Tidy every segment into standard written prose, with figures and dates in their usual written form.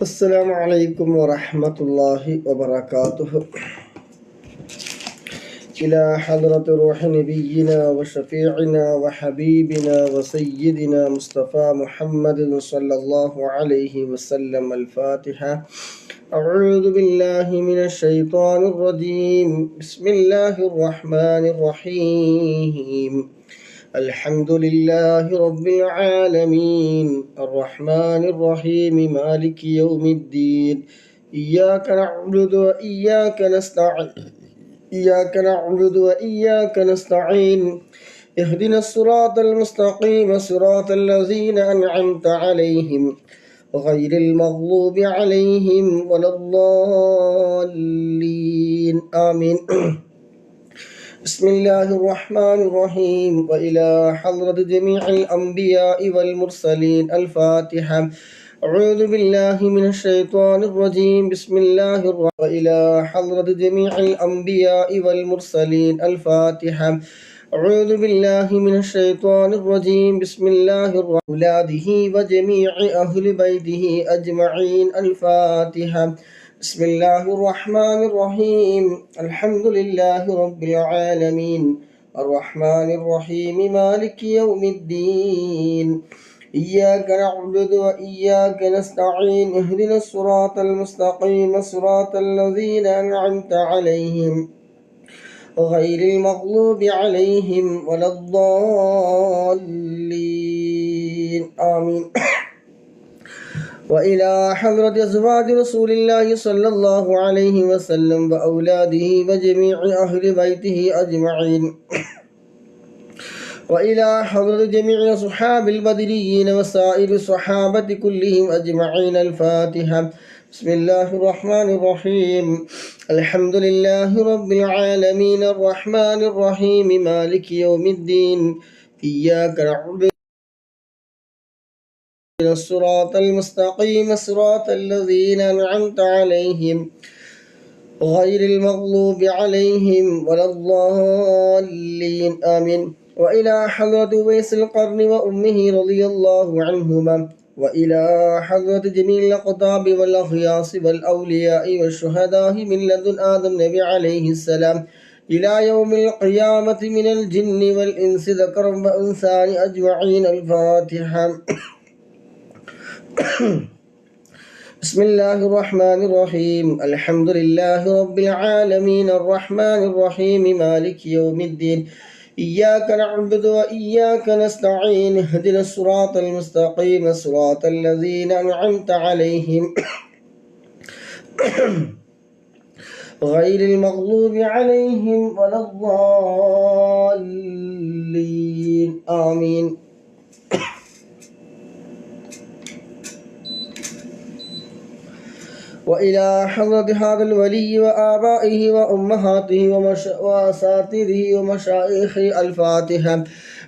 السلام عليكم ورحمة الله وبركاته. إلى حضرة روح نبينا وشفيعنا وحبيبنا وسيدنا مصطفى محمد صلى الله عليه وسلم. الفاتحة. أعوذ بالله من الشيطان الرجيم. بسم الله الرحمن الرحيم. الحمد لله رب العالمين الرحمن الرحيم مالك يوم الدين. إياك نعبد وإياك نستعين اهدنا الصراط المستقيم صراط الذين أنعمت عليهم غير المغضوب عليهم ولا الضالين آمين. بسم الله الرحمن الرحيم. وإلى حضرة جميع الأنبياء والمرسلين. الفاتحة. أعوذ بالله من الشيطان الرجيم. بسم الله الرحمن. وإلى حضرة جميع الأنبياء والمرسلين. الفاتحة. أعوذ بالله من الشيطان الرجيم. بسم الله الرحمن. أولاده وجميع أهل بيته أجمعين. الفاتحة. بسم الله الرحمن الرحيم. الحمد لله رب العالمين الرحمن الرحيم مالك يوم الدين. إياك نعبد وإياك نستعين اهدنا الصراط المستقيم صراط الذين أنعمت عليهم غير المغضوب عليهم ولا الضالين آمين. وإلى حضرة أزواج رسول الله صلى الله عليه وسلم وأولاده وجميع أهل بيته أجمعين. وإلى حضرة جميع صحاب البدريين وسائر الصحابة كلهم أجمعين. الفاتحة. بسم الله الرحمن الرحيم. الحمد لله رب العالمين الرحمن الرحيم مالك يوم الدين. إياك نعبد الصراط المستقيم صراط الذين أنعمت عليهم غير المغضوب عليهم ولا الضالين آمين. وإلى حضرة ويس القرن وأمه رضي الله عنهما. وإلى حضرة جميع الأقطاب والأخياص والأولياء والشهداء من لدن آدم نبي عليه السلام إلى يوم القيامة من الجن والإنس ذكرا وأنثى أجمعين. الفاتحة. بسم الله الرحمن الرحيم. الحمد لله رب العالمين الرحمن الرحيم مالك يوم الدين. إياك نعبد وإياك نستعين اهدنا الصراط المستقيم صراط الذين أنعمت عليهم غير المغضوب عليهم ولا الضالين آمين. وإلى حضرة هذا الولي وآبائه وأمهاته وأساتذته ومشايخه. الفاتحة.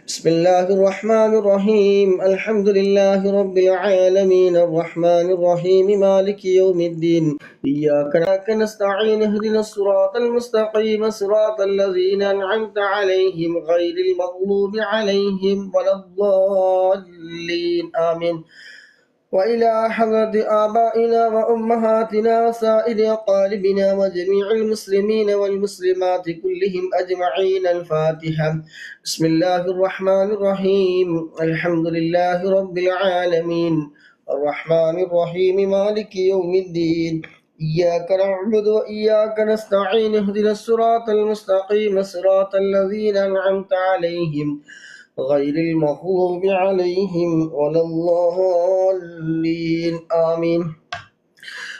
بسم الله الرحمن الرحيم. الحمد لله رب العالمين الرحمن الرحيم مالك يوم الدين. إياك نستعين اهدنا الصراط المستقيم صراط الذين أنعمت عليهم غير المغضوب عليهم ولا الضالين آمين. وإلى حضرة آبائنا وأمهاتنا وسائر أقاربنا وجميع المسلمين والمسلمات كلهم أجمعين. الفاتحة. بسم الله الرحمن الرحيم. الحمد لله رب العالمين الرحمن الرحيم مالك يوم الدين. إياك نعبد وإياك نستعين اهدنا الصراط المستقيم صراط الذين أنعمت عليهم غير المغضوب عليهم ولا الضالين آمين.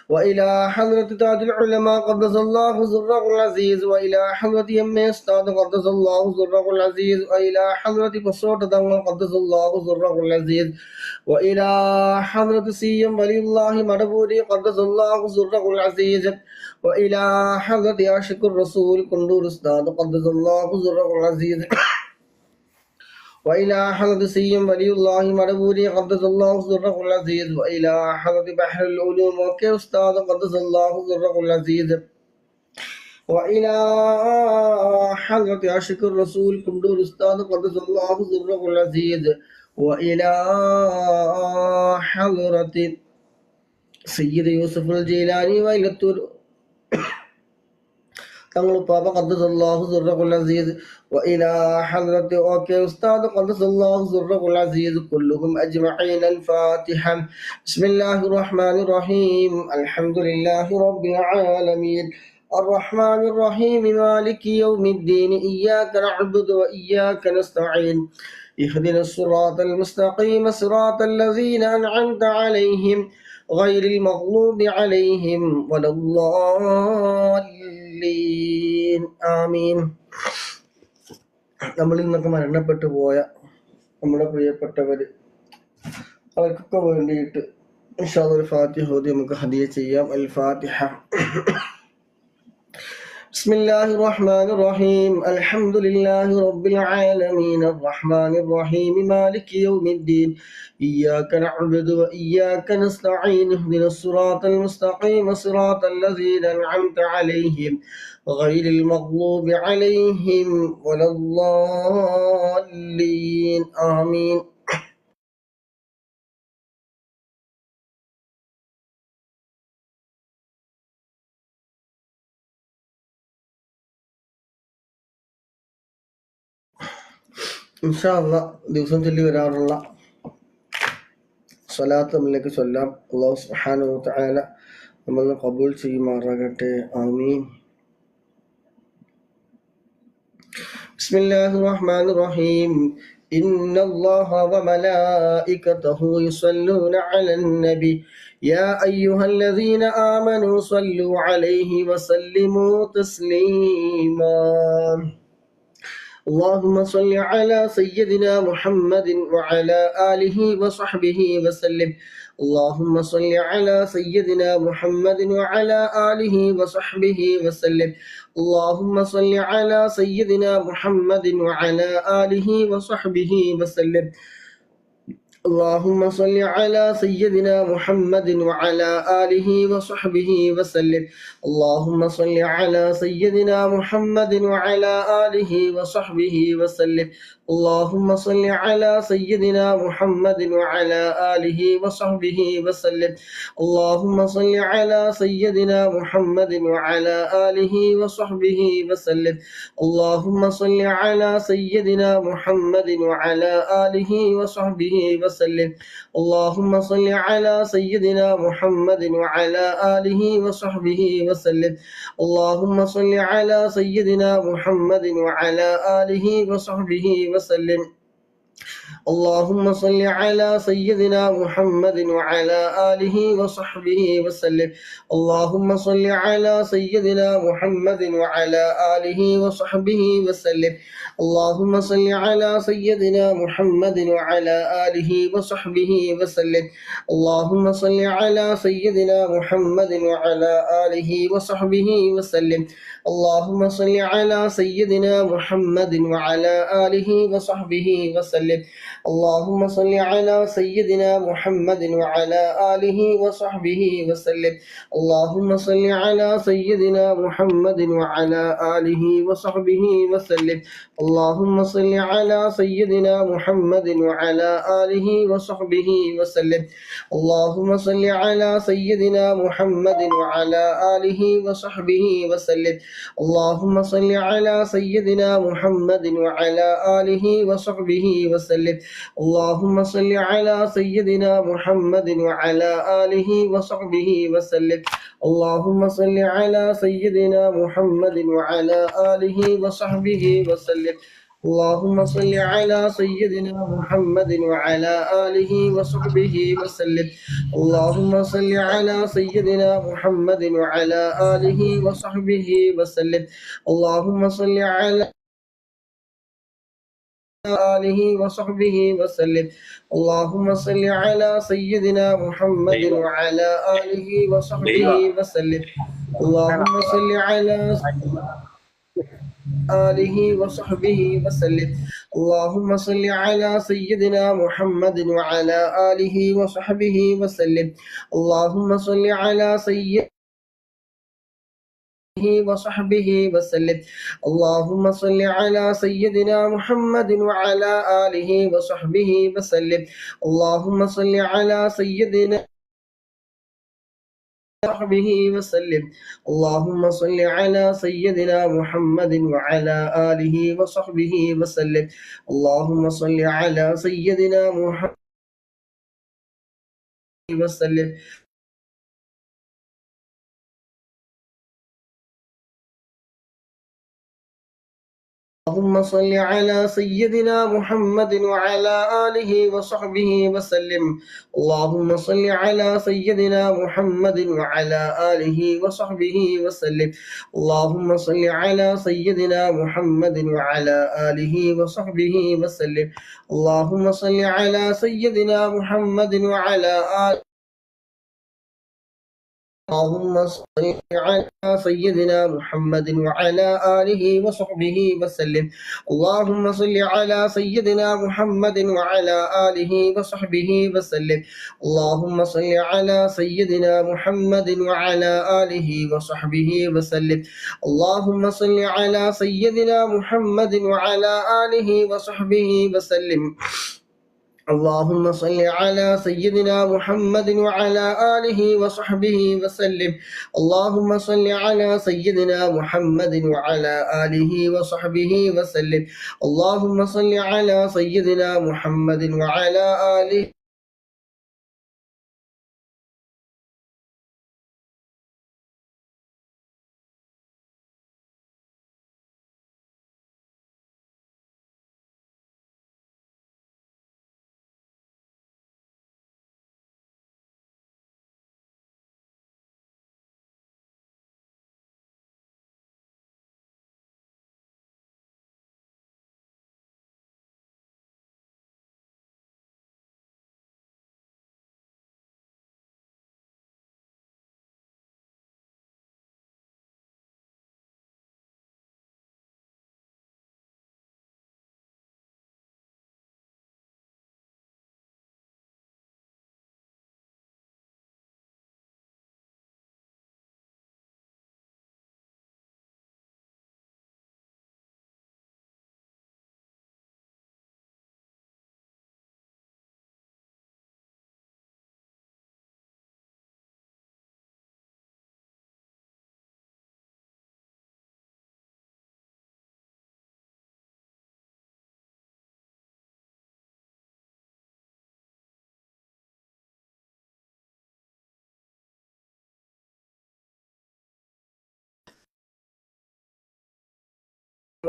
وإلى حضرة تاج العلماء قدس الله سره العزيز. وإلى حضرة يم أستاذ قدس الله سره العزيز. وإلى حضرة بصوت دم قدس الله سره العزيز. وإلى حضرة سيم ولي الله مدبوري قدس الله سره العزيز. وإلى حضرة عاشق الرسول كندور أستاذ قدس الله سره العزيز. وإلى حضرة سيم ولي الله مدبوري قدس الله سره العزيز. وإلى حضرة بحر العلوم وكي أستاذ قدس الله سره العزيز. وإلى حضرة عاشق الرسول كندور أستاذ قدس الله سره العزيز. وإلى حضرة സയ്യിദ് യൂസുഫ് അൽ ജീലാനി വൈലത്തൂർ തങ്ങൾ പാപ ഖദ്ദസല്ലാഹു സിർറഹുൽ അസീസ് وإلى حضرة أوكي أستاذ قدس الله سره العزيز كلهم أجمعين الفاتحة بسم الله الرحمن الرحيم الحمد لله رب العالمين الرحمن الرحيم مالك يوم الدين إياك نعبد وإياك نستعين اهدنا الصراط المستقيم صراط الذين أنعمت عليهم غير المغلوب عليهم ولا الضالين آمين. നമ്മളിൽ നിന്നൊക്കെ മരണപ്പെട്ടു പോയ നമ്മുടെ പ്രിയപ്പെട്ടവര് അവർക്കൊക്കെ വേണ്ടിയിട്ട് ഇൻഷാ അല്ലാഹ് ഒരു ഫാത്തിഹ ഓതി നമുക്ക് ഹദിയ ചെയ്യാം. അൽ ഫാത്തിഹ. بسم الله الرحمن الرحيم الحمد لله رب العالمين الرحمن الرحيم مالك يوم الدين إياك نعبد وإياك نستعين اهدنا الصراط المستقيم صراط الذين أنعمت عليهم غير المغضوب عليهم ولا الضالين آمين. ഇൻഷാ അല്ലാഹ് ദിവസം ചൊല്ലി വരാറുള്ള സ്വലാത്ത് നമ്മളിലേക്ക് ചൊല്ലാം. അല്ലാഹു സുബ്ഹാനഹു വ തആല നമ്മളെ ഖബൂൽ ചെയ്യുമാറാകട്ടെ. ആമീൻ. ബിസ്മില്ലാഹിർ റഹ്മാനിർ റഹീം إن الله وملائكته يصلون على النبي يا أيها الذين آمنوا صلوا عليه وسلموا تسليما اللهم صل على سيدنا محمد وعلى آله وصحبه وسلم اللهم صل على سيدنا محمد وعلى آله وصحبه وسلم اللهم صل على سيدنا محمد وعلى آله وصحبه وسلم اللهم صل على سيدنا محمد وعلى آله وصحبه وسلم اللهم صل على سيدنا محمد وعلى آله وصحبه وسلم اللهم صل على سيدنا محمد وعلى آله وصحبه وسلم اللهم صل على سيدنا محمد وعلى آله وصحبه وسلم اللهم صل على سيدنا محمد وعلى آله وصحبه وسلم اللهم صل على سيدنا محمد وعلى آله وصحبه وسلم اللهم صل على سيدنا محمد وعلى آله وصحبه وسلم اللهم صل على سيدنا محمد وعلى آله وصحبه وسلم اللهم صل على سيدنا محمد وعلى آله وصحبه وسلم اللهم صل على سيدنا محمد وعلى آله وصحبه وسلم اللهم صل على سيدنا محمد وعلى آله وصحبه وسلم اللهم صل على سيدنا محمد وعلى آله وصحبه وسلم اللهم صل على سيدنا محمد وعلى آله وصحبه وسلم اللهم صل على سيدنا محمد وعلى آله وصحبه وسلم اللهم صل على سيدنا محمد وعلى آله وصحبه وسلم اللهم صل على سيدنا محمد وعلى آله وصحبه وسلم اللهم صل على سيدنا محمد وعلى آله وصحبه وسلم اللهم صل على سيدنا محمد وعلى آله وصحبه وسلم اللهم صل على سيدنا محمد وعلى آله وصحبه وسلم اللهم صل على سيدنا محمد وعلى آله وصحبه وسلم اللهم صل على سيدنا محمد وعلى آله وصحبه وسلم اللهم صل على آله وصحبه وسلم اللهم صل على سيدنا محمد وعلى آله وصحبه وسلم اللهم صل على آله وصحبه وسلم اللهم صل على سيدنا محمد وعلى آله وصحبه وسلم اللهم صل على سيدنا وصحبه وسلم اللهم صل على سيدنا محمد وعلى آله وصحبه وسلم اللهم صل على سيدنا وصحبه وسلم. اللهم صل على سيدنا محمد وعلى آله وصحبه وسلم. اللهم صل على سيدنا محمد وسلم. اللهم صل على سيدنا محمد وعلى آله وصحبه وسلم. اللهم صل على سيدنا محمد وعلى آله وصحبه وسلم. اللهم صل على سيدنا محمد وعلى آله وصحبه وسلم. اللهم صل على سيدنا محمد وعلى آله. اللهم صل على سيدنا محمد وعلى آله وصحبه وسلم. اللهم صل على سيدنا محمد وعلى آله وصحبه وسلم. اللهم صل على سيدنا محمد وعلى آله وصحبه وسلم. اللهم صل على سيدنا محمد وعلى آله وصحبه وسلم. اللهم صل على سيدنا محمد وعلى آله وصحبه وسلم. اللهم صل على سيدنا محمد وعلى آله وصحبه وسلم. اللهم صل على سيدنا محمد وعلى آله.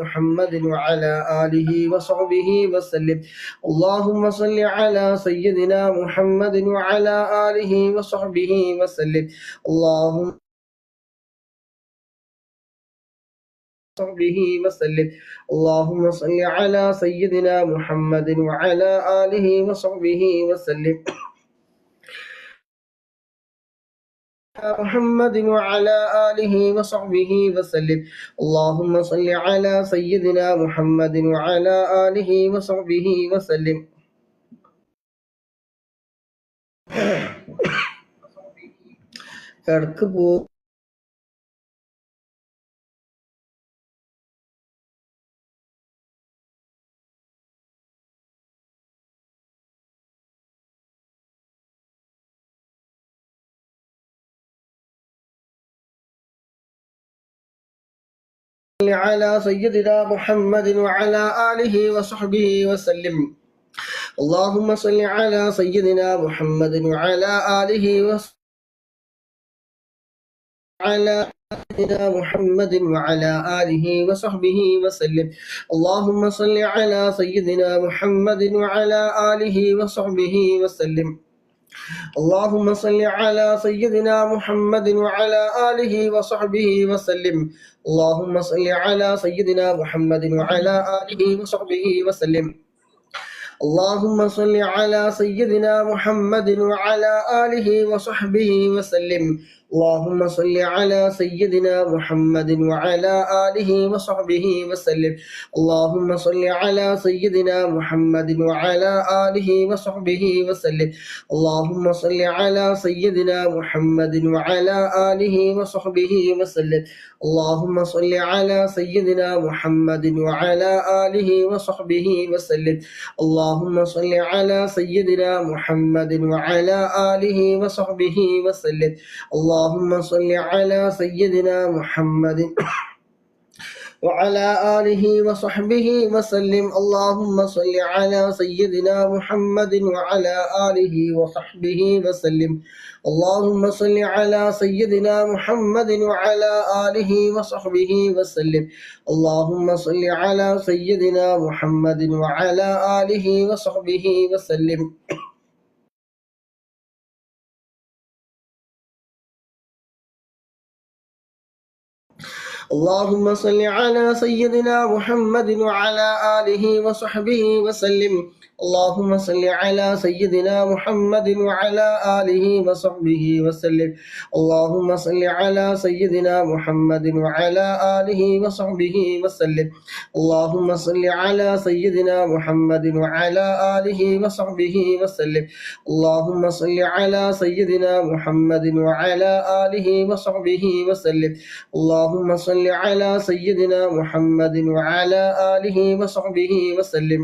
محمد وعلى آله وصحبه وسلم. اللهم صل على سيدنا محمد وعلى آله وصحبه وسلم. اللهم وصحبه وسلم. اللهم صل على سيدنا محمد وعلى آله وصحبه وسلم. محمد وعلى آله وصحبه وسلم. اللهم صل على سيدنا محمد وعلى آله وصحبه وسلم. اركبوا على سيدنا محمد وعلى آله وصحبه وسلم. اللهم صل على سيدنا محمد وعلى آله على سيدنا محمد وعلى آله وصحبه وسلم. اللهم صل على سيدنا محمد وعلى آله وصحبه وسلم. اللهم صل على سيدنا محمد وعلى آله وصحبه وسلم. اللهم صل على سيدنا محمد وعلى آله وصحبه وسلم. اللهم صل على سيدنا محمد وعلى آله وصحبه وسلم. اللهم صل على سيدنا محمد وعلى آله وصحبه وسلم. اللهم صل على سيدنا محمد وعلى آله وصحبه وسلم. اللهم صل على سيدنا محمد وعلى آله وصحبه وسلم. اللهم صل على سيدنا محمد وعلى آله وصحبه وسلم. اللهم صل على سيدنا محمد وعلى آله وصحبه وسلم. اللهم اللهم صل على سيدنا محمد وعلى آله وصحبه وسلم. اللهم صل على سيدنا محمد وعلى آله وصحبه وسلم. اللهم صل على سيدنا محمد وعلى آله وصحبه وسلم. اللهم صل على سيدنا محمد وعلى آله وصحبه وسلم. اللهم صل على سيدنا محمد وعلى آله وصحبه وسلم. اللهم صل على سيدنا محمد وعلى آله وصحبه وسلم. اللهم صل على سيدنا محمد وعلى آله وصحبه وسلم. اللهم صل على سيدنا محمد وعلى آله وصحبه وسلم. اللهم صل على سيدنا محمد وعلى آله وصحبه وسلم. اللهم صل على سيدنا محمد وعلى آله وصحبه وسلم.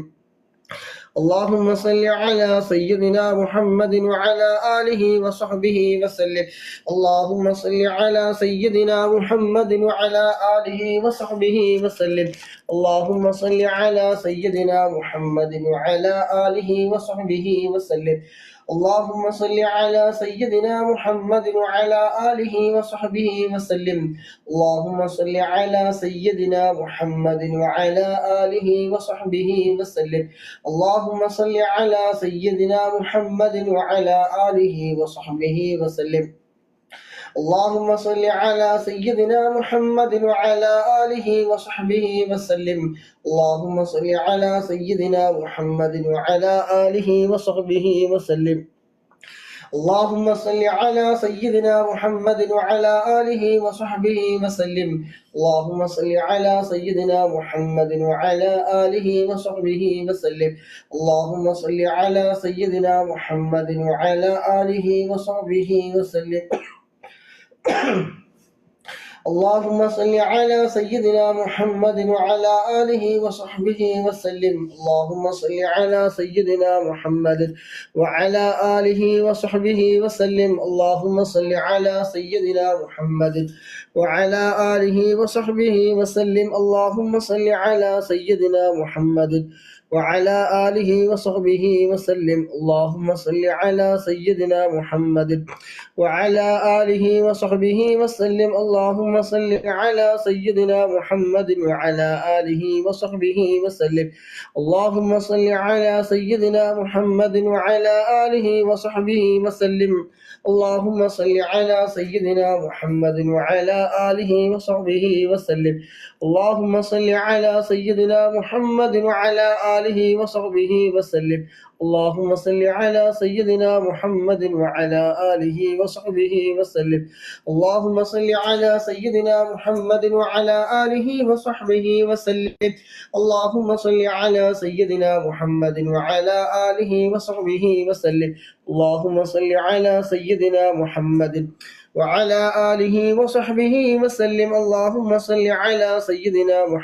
اللهم صل على سيدنا محمد وعلى آله وصحبه وسلم. اللهم صل على سيدنا محمد وعلى آله وصحبه وسلم. اللهم صل على سيدنا محمد وعلى آله وصحبه وسلم. اللهم صل على سيدنا محمد وعلى آله وصحبه وسلم. اللهم صل على سيدنا محمد وعلى آله وصحبه وسلم. اللهم صل على سيدنا محمد وعلى آله وصحبه وسلم. اللهم صل على سيدنا محمد وعلى آله وصحبه وسلم. اللهم صل على سيدنا محمد وعلى آله وصحبه وسلم. اللهم صل على سيدنا محمد وعلى آله وصحبه وسلم. اللهم صل على سيدنا محمد وعلى آله وصحبه وسلم. اللهم صل على سيدنا محمد وعلى آله وصحبه وسلم. اللهم صل على سيدنا محمد وعلى آله وصحبه وسلم. اللهم صل على سيدنا محمد وعلى آله وصحبه وسلم. اللهم صل على سيدنا محمد وعلى آله وصحبه وسلم. اللهم صل على سيدنا محمد وعلى آله وصحبه وسلم. اللهم صل على سيدنا محمد وعلى آله وصحبه وسلم. اللهم صل على سيدنا محمد وعلى آله وصحبه وسلم. اللهم صل على سيدنا محمد وعلى آله وصحبه وسلم. اللهم صل على سيدنا محمد وعلى آله وصحبه وسلم. اللهم صل على سيدنا محمد وعلى آله وصحبه وسلم. اللهم صل على سيدنا محمد وعلى آله وصحبه وسلم. اللهم صل على سيدنا محمد وعلى آله وصحبه وسلم. اللهم صل على سيدنا محمد وعلى آله وصحبه وسلم. اللهم صل على سيدنا محمد وعلى آله وصحبه وسلم. اللهم صل على سيدنا محمد وعلى آله وصحبه وسلم. اللهم صل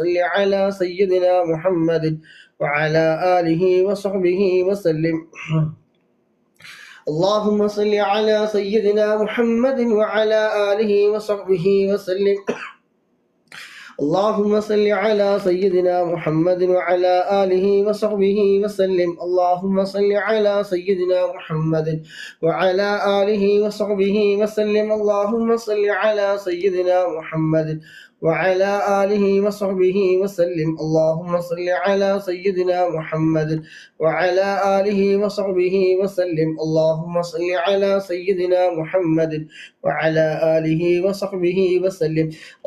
على سيدنا محمد وعلى آله وصحبه وسلم. اللهم صل على سيدنا محمد وعلى آله وصحبه وسلم. اللهم صل على سيدنا محمد وعلى آله وصحبه وسلم. اللهم صل على سيدنا محمد وعلى آله وصحبه وسلم. اللهم صل على سيدنا محمد وعلى آله وصحبه وسلم. اللهم صل على سيدنا محمد وعلى آله وصحبه وسلم. اللهم صل على سيدنا محمد وعلى آله وصحبه وسلم.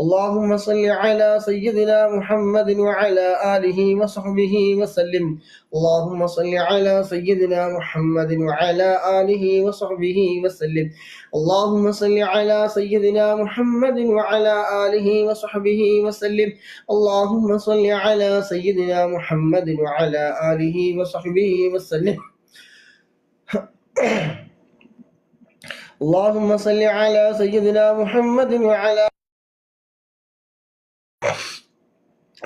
اللهم صل على سيدنا محمد وعلى آله وصحبه وسلم. اللهم صل على سيدنا محمد وعلى آله وصحبه وسلم. اللهم صل على سيدنا محمد وعلى آله وصحبه وسلم. اللهم صل على سيدنا محمد وعلى آله وصحبه وسلم. اللهم صل على سيدنا محمد وعلى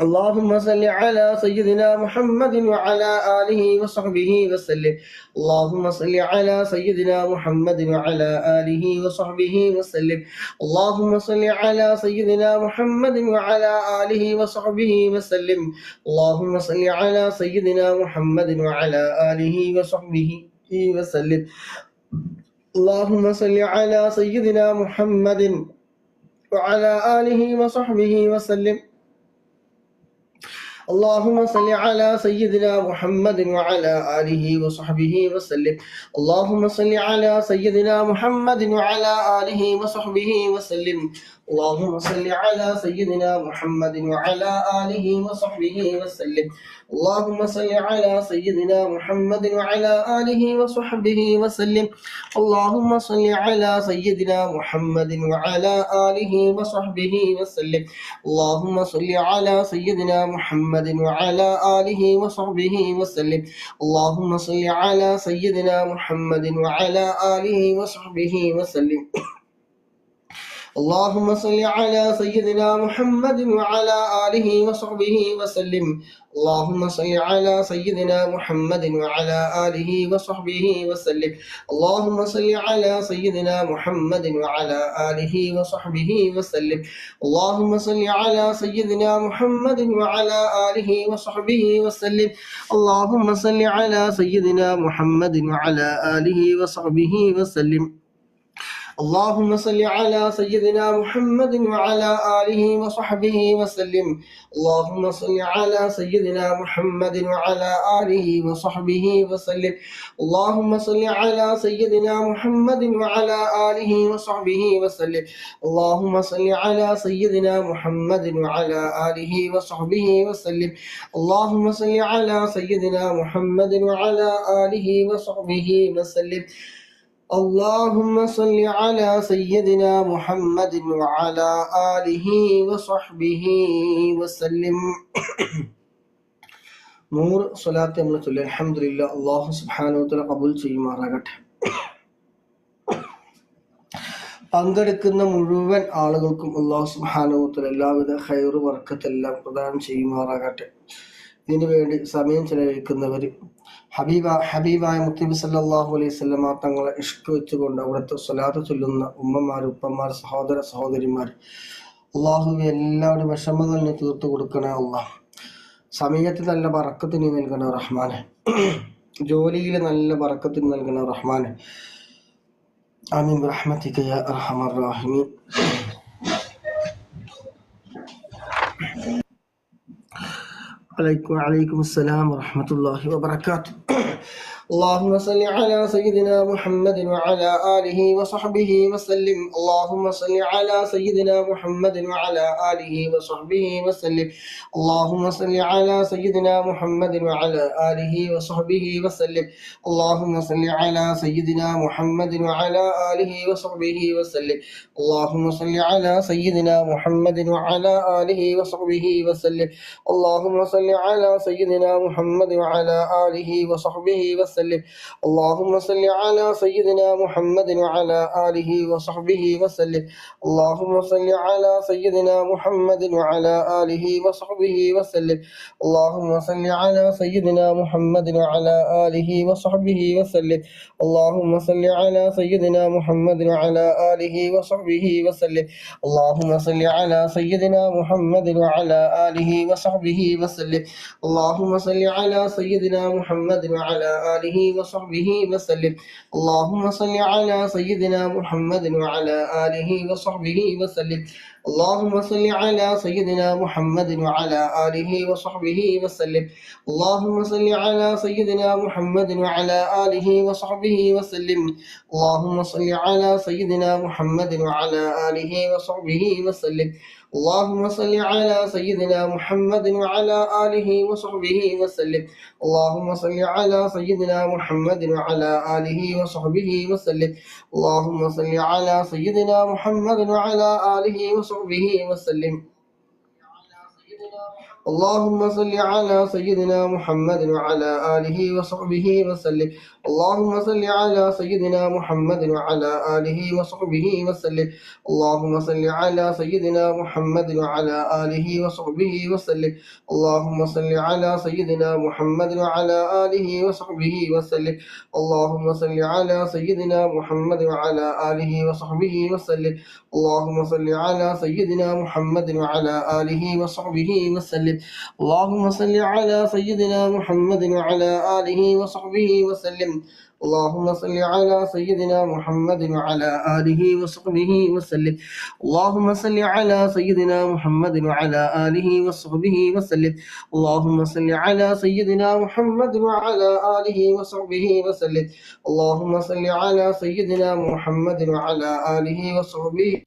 اللهم صل على سيدنا محمد وعلى آله وصحبه وسلم. اللهم صل على سيدنا محمد وعلى آله وصحبه وسلم. اللهم صل على سيدنا محمد وعلى آله وصحبه وسلم. اللهم صل على سيدنا محمد وعلى آله وصحبه وسلم. اللهم صل على سيدنا محمد وعلى آله وصحبه وسلم. اللهم صل على سيدنا محمد وعلى آله وصحبه وسلم. اللهم صل على سيدنا محمد وعلى آله وصحبه وسلم. اللهم صل على سيدنا محمد وعلى آله وصحبه وسلم. اللهم صل على سيدنا محمد وعلى آله وصحبه وسلم. اللهم صل على سيدنا محمد وعلى آله وصحبه وسلم. اللهم صل على سيدنا محمد وعلى آله وصحبه وسلم. اللهم صل على سيدنا محمد وعلى آله وصحبه وسلم. اللهم صل على سيدنا محمد وعلى آله وصحبه وسلم. اللهم صل على سيدنا محمد وعلى آله وصحبه وسلم. اللهم صل على سيدنا محمد وعلى آله وصحبه وسلم. اللهم صل على سيدنا محمد وعلى آله وصحبه وسلم. اللهم صل على سيدنا محمد وعلى آله وصحبه وسلم. اللهم صل على سيدنا محمد وعلى آله وصحبه وسلم. اللهم صل على سيدنا محمد وعلى آله وصحبه وسلم. اللهم صل على سيدنا محمد وعلى آله وصحبه وسلم. اللهم صل على سيدنا محمد وعلى آله وصحبه وسلم. اللهم صل على سيدنا محمد وعلى آله وصحبه وسلم. اللهم صل على سيدنا محمد وعلى آله وصحبه وسلم. 100 സ്വലാത്ത് നമ്മൾ ചൊല്ലി. അൽഹംദുലില്ലാഹ്. അല്ലാഹു സുബ്ഹാനഹു വ തആല ഖബൂൽ ചെയ്യുമാറാകട്ടെ. പങ്കെടുക്കുന്ന മുഴുവൻ ആളുകൾക്കും അല്ലാഹു സുബ്ഹാനഹു വ തആല എല്ലാവിധ ഖൈറ് ബർക്കത്തെല്ലാം പ്രദാനം ചെയ്യുമാറാകട്ടെ. ഇതിനു വേണ്ടി സമയം ചെലവഴിക്കുന്നവർ ഹബീബായ മുത്തനബി സല്ലല്ലാഹു അലൈഹി വസല്ലമ തങ്ങളെ ഇഷ്ക് വെച്ചുകൊണ്ട് അവിടുത്തെ സ്വലാത്ത് ചൊല്ലുന്ന ഉമ്മമാർ, ഉപ്പമാർ, സഹോദര സഹോദരിമാർ, അള്ളാഹുവെ എല്ലാവരുടെ വിഷമങ്ങളിൽ തീർത്തു കൊടുക്കണേ അള്ളാഹ്. സമയത്ത് നല്ല ബറക്കത്തിന് നൽകണേ റഹ്മാനെ. ജോലിയിൽ നല്ല ബറക്കത്തിന് നൽകണേ റഹ്മാനെ. ആമീൻ ബിറഹ്മതിക യാ അർഹമർ റഹീമീൻ. وعليكم السلام ورحمة الله وبركاته. اللهم صل على سيدنا محمد وعلى آله وصحبه وسلم. اللهم صل على سيدنا محمد وعلى آله وصحبه وسلم. اللهم صل على سيدنا محمد وعلى آله وصحبه وسلم. اللهم صل على سيدنا محمد وعلى آله وصحبه وسلم. اللهم صل على سيدنا محمد وعلى آله وصحبه وسلم. اللهم صل على سيدنا محمد وعلى آله وصحبه وسلم. اللهم صل على سيدنا محمد وعلى آله وصحبه وسلم. اللهم صل على سيدنا محمد وعلى آله وصحبه وسلم. اللهم صل على سيدنا محمد وعلى آله وصحبه وسلم. اللهم صل على سيدنا محمد وعلى آله وصحبه وسلم. اللهم صل على سيدنا محمد وعلى آله وصحبه وسلم. اللهم صل على سيدنا محمد وعلى آله وصحبه وسلم. اللهم صل على سيدنا محمد وعلى آله وصحبه وسلم. اللهم صل على سيدنا محمد وعلى آله وصحبه وسلم. اللهم صل على سيدنا محمد وعلى آله وصحبه وسلم. اللهم صل على سيدنا محمد وعلى آله وصحبه وسلم. اللهم صل على سيدنا محمد وعلى آله وصحبه وسلم. اللهم صل على سيدنا محمد وعلى آله وصحبه وسلم. اللهم صل على سيدنا محمد وعلى آله وصحبه وسلم. اللهم صل على سيدنا محمد وعلى آله وصحبه وسلم. اللهم صل على سيدنا محمد وعلى آله وصحبه وسلم. اللهم صل على سيدنا محمد وعلى آله وصحبه وسلم. اللهم صل على سيدنا محمد وعلى آله وصحبه وسلم. اللهم صل على سيدنا محمد وعلى آله وصحبه وسلم. اللهم صل على سيدنا محمد وعلى آله وصحبه وسلم. اللهم صل على سيدنا محمد وعلى آله وصحبه وسلم. اللهم صل على سيدنا محمد وعلى آله وصحبه وسلم. اللهم صل على سيدنا محمد وعلى آله وصحبه وسلم. اللهم صل على سيدنا محمد وعلى آله وصحبه وسلم. اللهم صل على سيدنا محمد وعلى آله وصحبه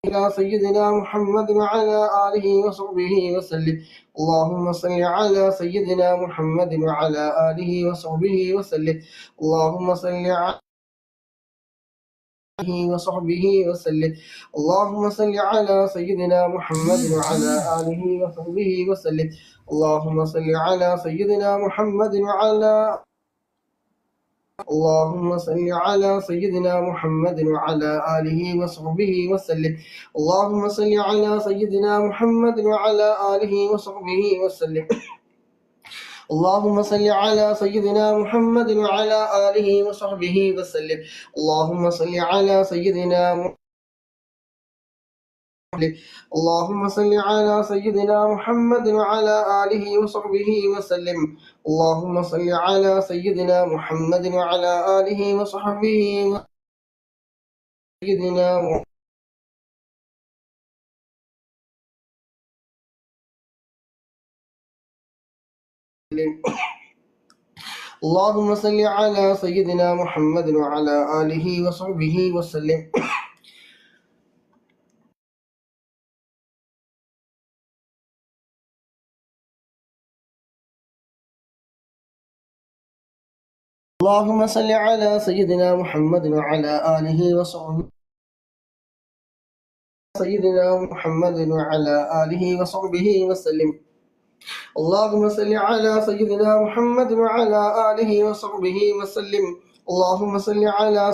إلى سيدنا محمد وعلى آله وصحبه وسلم. اللهم صل على سيدنا محمد وعلى آله وصحبه وسلم. اللهم صل على وصحبه وسلم. اللهم صل على سيدنا محمد وعلى آله وصحبه وسلم. اللهم صل على سيدنا محمد وعلى اللهم صل على سيدنا محمد وعلى آله وصحبه وسلم. اللهم صل على سيدنا محمد وعلى آله وصحبه وسلم. اللهم صل على سيدنا محمد وعلى آله وصحبه وسلم. اللهم صل على سيدنا اللهم صل على سيدنا محمد وعلى آله وصحبه وسلم. اللهم صل على سيدنا محمد وعلى آله وصحبه سيدنا اللهم صل على سيدنا محمد وعلى آله وصحبه وسلم. اللهم صل على سيدنا محمد وعلى آله وصحبه سيدنا محمد وعلى آله وصحبه وسلم. اللهم صل على سيدنا محمد وعلى آله وصحبه وسلم. اللهم صل على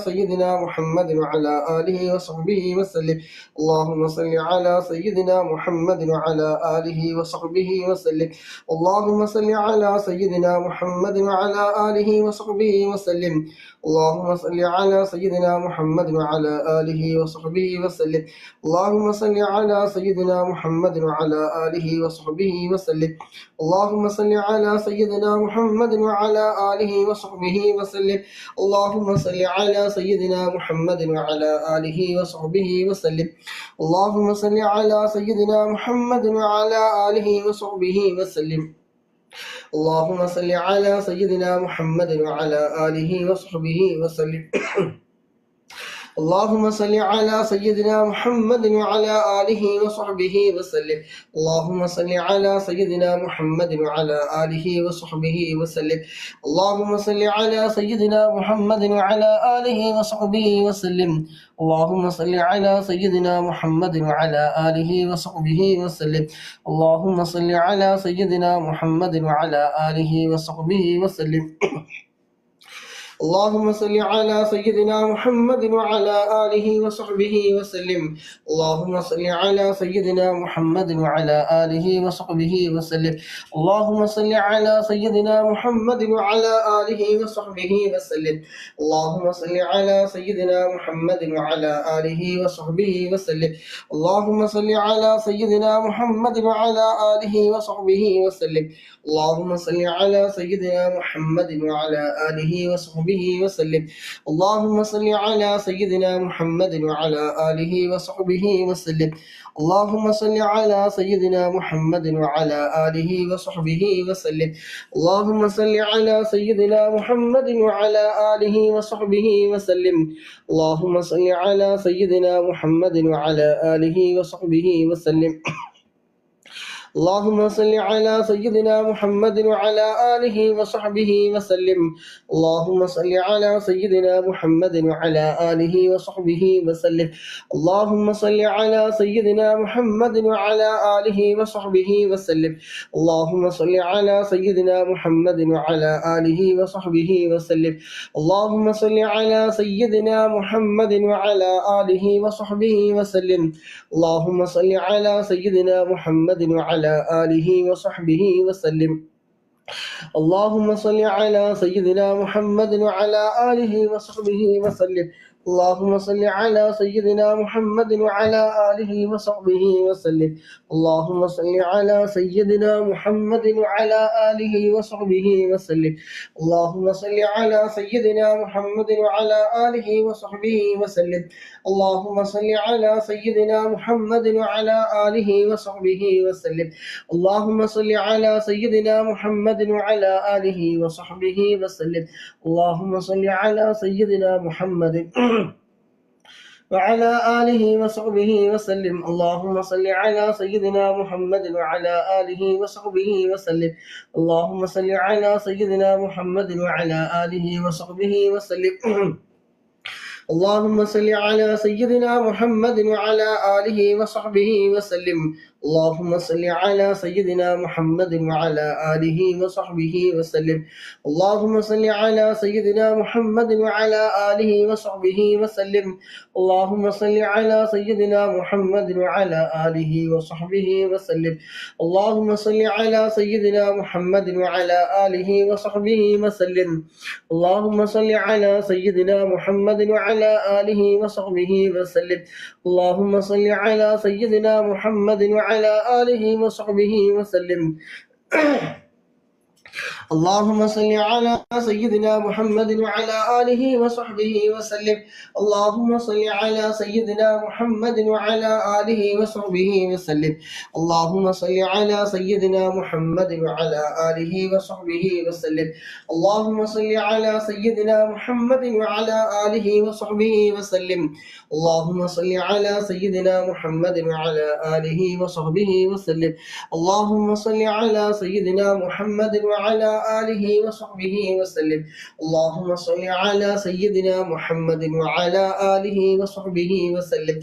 سيدنا محمد وعلى آله وصحبه وسلم. اللهم صل على سيدنا محمد وعلى آله وصحبه وسلم. اللهم صل على سيدنا محمد وعلى آله وصحبه وسلم. اللهم صل على سيدنا محمد وعلى آله وصحبه وسلم. اللهم صل على سيدنا محمد وعلى آله وصحبه وسلم. اللهم صل على سيدنا محمد وعلى آله وصحبه وسلم. اللهم صل على سيدنا محمد وعلى آله وصحبه وسلم. اللهم صل على سيدنا محمد وعلى آله وصحبه وسلم. اللهم صل على سيدنا محمد وعلى آله وصحبه وسلم. اللهم صل على سيدنا محمد وعلى آله وصحبه وسلم. اللهم صل على سيدنا محمد وعلى آله وصحبه وسلم. اللهم صل على سيدنا محمد وعلى آله وصحبه وسلم. اللهم صل على سيدنا محمد وعلى آله وصحبه وسلم. اللهم صل على سيدنا محمد وعلى آله وصحبه وسلم. اللهم صل على سيدنا محمد وعلى آله وصحبه وسلم. اللهم صل على سيدنا محمد وعلى آله وصحبه وسلم. اللهم صل على سيدنا محمد وعلى آله وصحبه وسلم. اللهم صل على سيدنا محمد وعلى آله وصحبه وسلم. اللهم صل على سيدنا محمد وعلى آله وصحبه وسلم. اللهم صل على سيدنا محمد وعلى آله وصحبه وسلم. اللهم صل على سيدنا محمد وعلى آله وصحبه وسلم. اللهم صل على سيدنا محمد وعلى آله وصحبه وسلم. اللهم صل على سيدنا محمد وعلى آله وصحبه وسلم. اللهم صل على سيدنا محمد وعلى آله وصحبه وسلم. اللهم صل على سيدنا محمد وعلى آله وصحبه وسلم. اللهم صل على سيدنا محمد وعلى آله وصحبه وسلم. اللهم صل على سيدنا محمد وعلى آله وصحبه وسلم. اللهم صل على سيدنا محمد وعلى آله وصحبه وسلم. اللهم صل على سيدنا محمد وعلى آله وصحبه وسلم. اللهم صل على سيدنا محمد وعلى آله وصحبه وسلم. اللهم صل على سيدنا محمد وعلى آله وصحبه وسلم. اللهم صل على سيدنا محمد وعلى آله وصحبه وسلم. اللهم صل على سيدنا محمد وعلى آله وصحبه وسلم. اللهم صل على سيدنا محمد وعلى آله وصحبه وسلم. اللهم صل على سيدنا محمد وعلى آله وصحبه وسلم. اللهم صل على سيدنا محمد وعلى آله وصحبه وسلم. اللهم صل على سيدنا محمد وعلى آله وصحبه وسلم. اللهم صل على سيدنا محمد وعلى آله وصحبه وسلم. اللهم صل على سيدنا محمد وعلى آله وصحبه وسلم. اللهم صل على سيدنا محمد وعلى آله وصحبه وسلم. اللهم صل على سيدنا محمد وعلى آله وصحبه وسلم. اللهم صل على سيدنا محمد وعلى آله وصحبه وسلم. اللهم صل على سيدنا محمد وعلى آله وصحبه وسلم. اللهم صل على سيدنا محمد وعلى آله وصحبه وسلم. اللهم صل على سيدنا محمد وعلى آله وصحبه وسلم. اللهم صل على سيدنا محمد وعلى آله وصحبه وسلم. اللهم صل على سيدنا محمد وعلى آله وصحبه وسلم. اللهم صل على سيدنا محمد وعلى آله وصحبه وسلم. اللهم صل على سيدنا محمد وعلى آله وصحبه وسلم. اللهم صل على سيدنا محمد وعلى آله وصحبه وسلم. اللهم صل على سيدنا محمد وعلى آله وصحبه وسلم. اللهم صل على سيدنا محمد وعلى آله وصحبه وسلم. اللهم صل على سيدنا محمد وعلى آله وصحبه وسلم. اللهم صل على سيدنا محمد وعلى آله وصحبه وسلم. اللهم صل على سيدنا محمد وعلى آله وصحبه وسلم.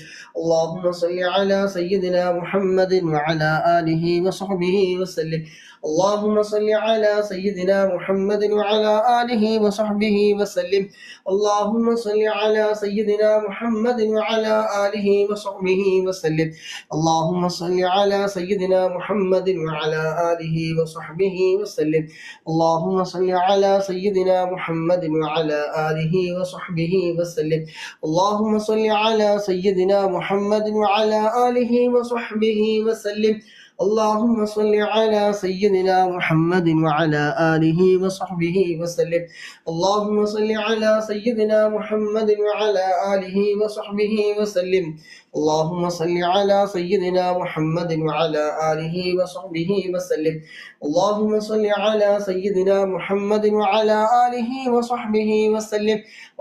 اللهم صل على سيدنا محمد وعلى آله وصحبه وسلم. اللهم صل على سيدنا محمد وعلى آله وصحبه وسلم. اللهم صل على سيدنا محمد وعلى آله وصحبه وسلم. اللهم صل على سيدنا محمد وعلى آله وصحبه وسلم. اللهم صل على سيدنا محمد وعلى آله وصحبه وسلم. اللهم صل على سيدنا محمد وعلى آله وصحبه وسلم. اللهم صل على سيدنا محمد وعلى آله وصحبه وسلم. اللهم صل على سيدنا محمد وعلى آله وصحبه وسلم.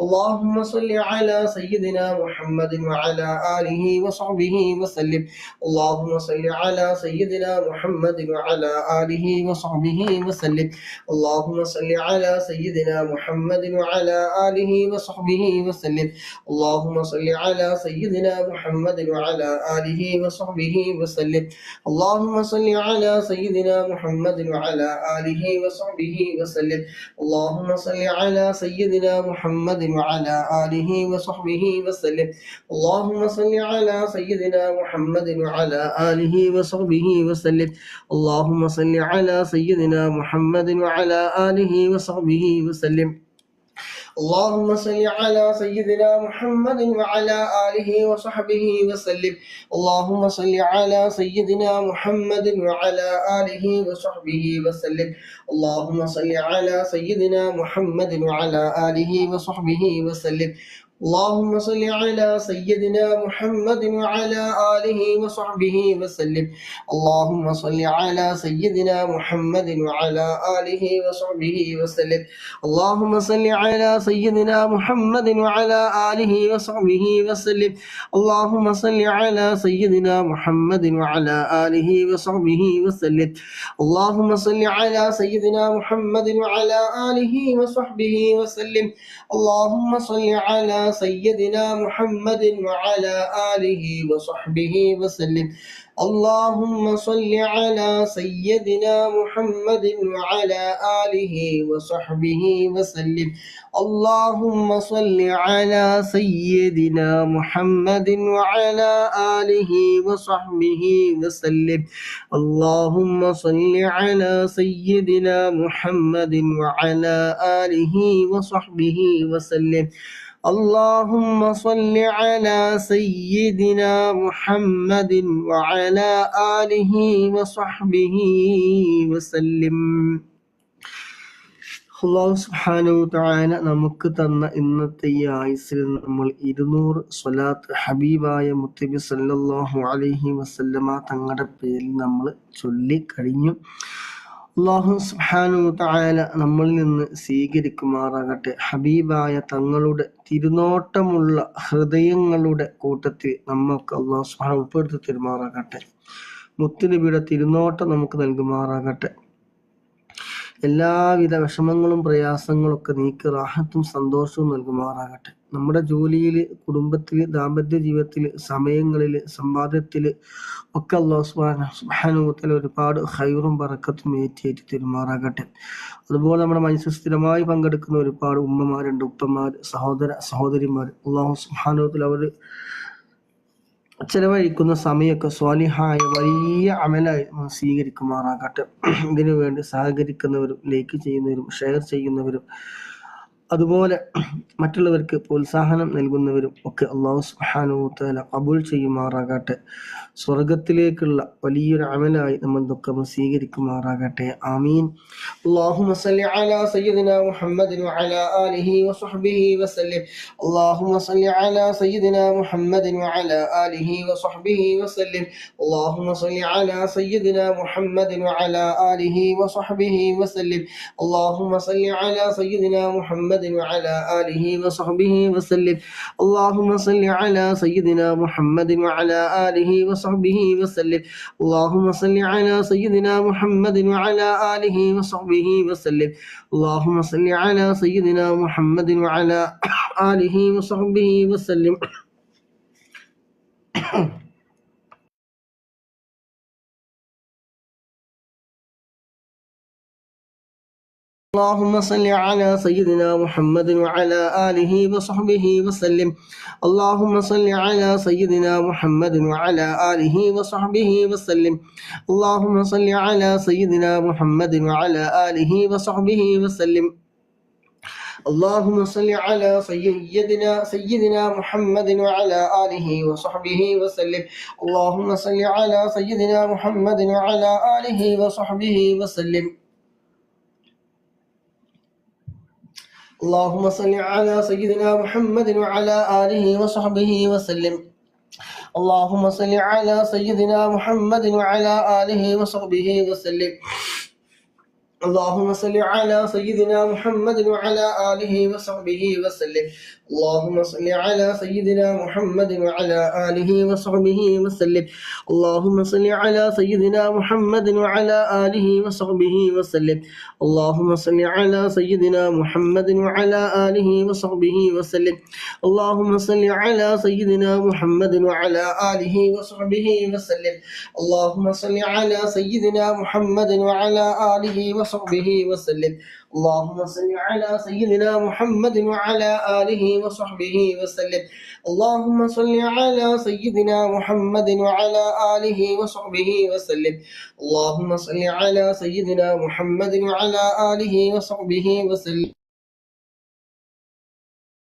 اللهم صل على سيدنا محمد وعلى آله وصحبه وسلم. اللهم صل على سيدنا محمد وعلى آله وصحبه وسلم. اللهم صل على سيدنا محمد وعلى آله وصحبه وسلم. اللهم صل على سيدنا محمد وعلى آله وصحبه وسلم. اللهم صل على سيدنا محمد وعلى آله وصحبه وسلم. اللهم صل على سيدنا محمد وعلى آله وصحبه وسلم. اللهم صل على سيدنا محمد وعلى آله وصحبه وسلم. اللهم صل على سيدنا محمد وعلى آله وصحبه وسلم. اللهم صل على سيدنا محمد وعلى آله وصحبه وسلم. اللهم صل على سيدنا محمد وعلى آله وصحبه وسلم. اللهم صل على سيدنا محمد وعلى آله وصحبه وسلم. اللهم صل على سيدنا محمد وعلى آله وصحبه وسلم. اللهم صل على سيدنا محمد وعلى آله وصحبه وسلم. اللهم صل على سيدنا محمد وعلى آله وصحبه وسلم. اللهم صل على سيدنا محمد وعلى آله وصحبه وسلم. اللهم صل على سيدنا محمد وعلى آله وصحبه وسلم. اللهم صل على سيدنا محمد وعلى آله وصحبه وسلم. اللهم صل على سيدنا محمد وعلى آله وصحبه وسلم. اللهم صل على سيدنا محمد وعلى آله وصحبه وسلم. اللهم صل على سيدنا محمد وعلى آله وصحبه وسلم. اللهم صل على سيدنا محمد وعلى آله وصحبه وسلم. അല്ലാഹു സുബ്ഹാനഹു തആല നമുക്ക് തന്ന ഇന്നത്തെ ഈ ആയുസ്സിൽ നമ്മൾ 200 സ്വലാത്ത് ഹബീബായ മുത്തബി സല്ലല്ലാഹു അലൈഹി വസല്ലമ തങ്ങളുടെ പേരിൽ നമ്മൾ ചൊല്ലി കഴിഞ്ഞു. അല്ലാഹു സുബ്ഹാനഹു തആല നമ്മളിൽ നിന്ന് സ്വീകരിക്കുമാറാകട്ടെ. ഹബീബായ തങ്ങളുടെ തിരുനോട്ടമുള്ള ഹൃദയങ്ങളുടെ കൂട്ടത്തിൽ നമുക്ക് അല്ലാഹു സുബ്ഹാനഹു ഉൾപ്പെടുത്തി തരുമാറാകട്ടെ. മുത്തുനബിയുടെ തിരുനോട്ടം നമുക്ക് നൽകുമാറാകട്ടെ. എല്ലാവിധ വിഷമങ്ങളും പ്രയാസങ്ങളും ഒക്കെ നീക്കി റാഹത്തും സന്തോഷവും നൽകുമാറാകട്ടെ. നമ്മുടെ ജോലിയിൽ, കുടുംബത്തിൽ, ദാമ്പത്യ ജീവിതത്തിൽ, സമയങ്ങളിൽ, സമ്പാദ്യത്തിൽ ഒക്കെ അല്ലാഹു സുബ്ഹാനഹു വ തആല ഒരുപാട് ഖൈറും ബറക്കത്തും ഏറ്റി തരുമാറാകട്ടെ. അതുപോലെ നമ്മുടെ മനസ്സിൽ സ്ഥിരമായി പങ്കെടുക്കുന്ന ഒരുപാട് ഉമ്മമാരുണ്ട്, ഉപ്പമാർ, സഹോദരിമാർ. അല്ലാഹു സുബ്ഹാനഹു വ തആല അവർ ചെലവഴിക്കുന്ന സമയമൊക്കെ സ്വാലിഹായ വലിയ അമലായി സ്വീകരിക്കുമാറാകട്ടെ. ഇതിനു വേണ്ടി സഹകരിക്കുന്നവരും, ലൈക്ക് ചെയ്യുന്നവരും, ഷെയർ ചെയ്യുന്നവരും, അതുപോലെ മറ്റുള്ളവർക്ക് പ്രോത്സാഹനം നൽകുന്നവരും ഒക്കെ അല്ലാഹു സുബ്ഹാനഹു വ തആല ഖബൂൽ ചെയ്യുമാറാകട്ടെ. സ്വർഗത്തിലേക്കുള്ള വലിയൊരു അമലായി നമ്മൾ ഇതൊക്കെ സ്വീകരിക്കുമാറാകട്ടെ. ആമീൻ. അല്ലാഹുമ്മ സല്ലി അലാ സയ്യിദിനാ മുഹമ്മദിൻ വഅലാ ആലിഹി വസഹ്ബിഹി വസല്ലം. അല്ലാഹുമ്മ സല്ലി അലാ സയ്യിദിനാ മുഹമ്മദിൻ വഅലാ ആലിഹി വസഹ്ബിഹി വസല്ലം. അല്ലാഹുമ്മ സല്ലി അലാ സയ്യിദിനാ മുഹമ്മദിൻ വഅലാ ആലിഹി വസഹ്ബിഹി വസല്ലം. അല്ലാഹുമ്മ സല്ലി അലാ സയ്യിദിനാ മുഹമ്മദിൻ വഅലാ ആലിഹി വസഹ്ബിഹി വസല്ലം. അല്ലാഹുമ്മ സല്ലി അലാ സയ്യിദിനാ മുഹമ്മദിൻ വഅലാ ആലിഹി وصحبه وسلم. اللهم صل على سيدنا محمد وعلى آله وصحبه وسلم. اللهم صل على سيدنا محمد وعلى آله وصحبه وسلم. اللهم صل على سيدنا محمد وعلى آله وصحبه وسلم. اللهم صل على سيدنا محمد وعلى آله وصحبه وسلم. اللهم صل على سيدنا محمد وعلى آله وصحبه وسلم. اللهم صل على سيدنا محمد وعلى آله وصحبه وسلم. اللهم صل على سيدنا محمد وعلى آله وصحبه وسلم. اللهم صل على سيدنا محمد وعلى آله وصحبه وسلم. اللهم صل على سيدنا محمد وعلى آله وصحبه وسلم. اللهم صل على سيدنا محمد وعلى آله وصحبه وسلم. اللهم صل على سيدنا محمد وعلى آله وصحبه وسلم. اللهم صل على سيدنا محمد وعلى آله وصحبه وسلم. اللهم صل على سيدنا محمد وعلى آله وصحبه وسلم. اللهم صل على سيدنا محمد وعلى آله وصحبه وسلم. اللهم صل على سيدنا محمد وعلى آله وصحبه وسلم. اللهم صل على سيدنا محمد وعلى آله وصحبه وسلم. اللهم صل على سيدنا محمد وعلى آله وصحبه وسلم. اللهم صل على سيدنا محمد وعلى آله وصحبه وسلم.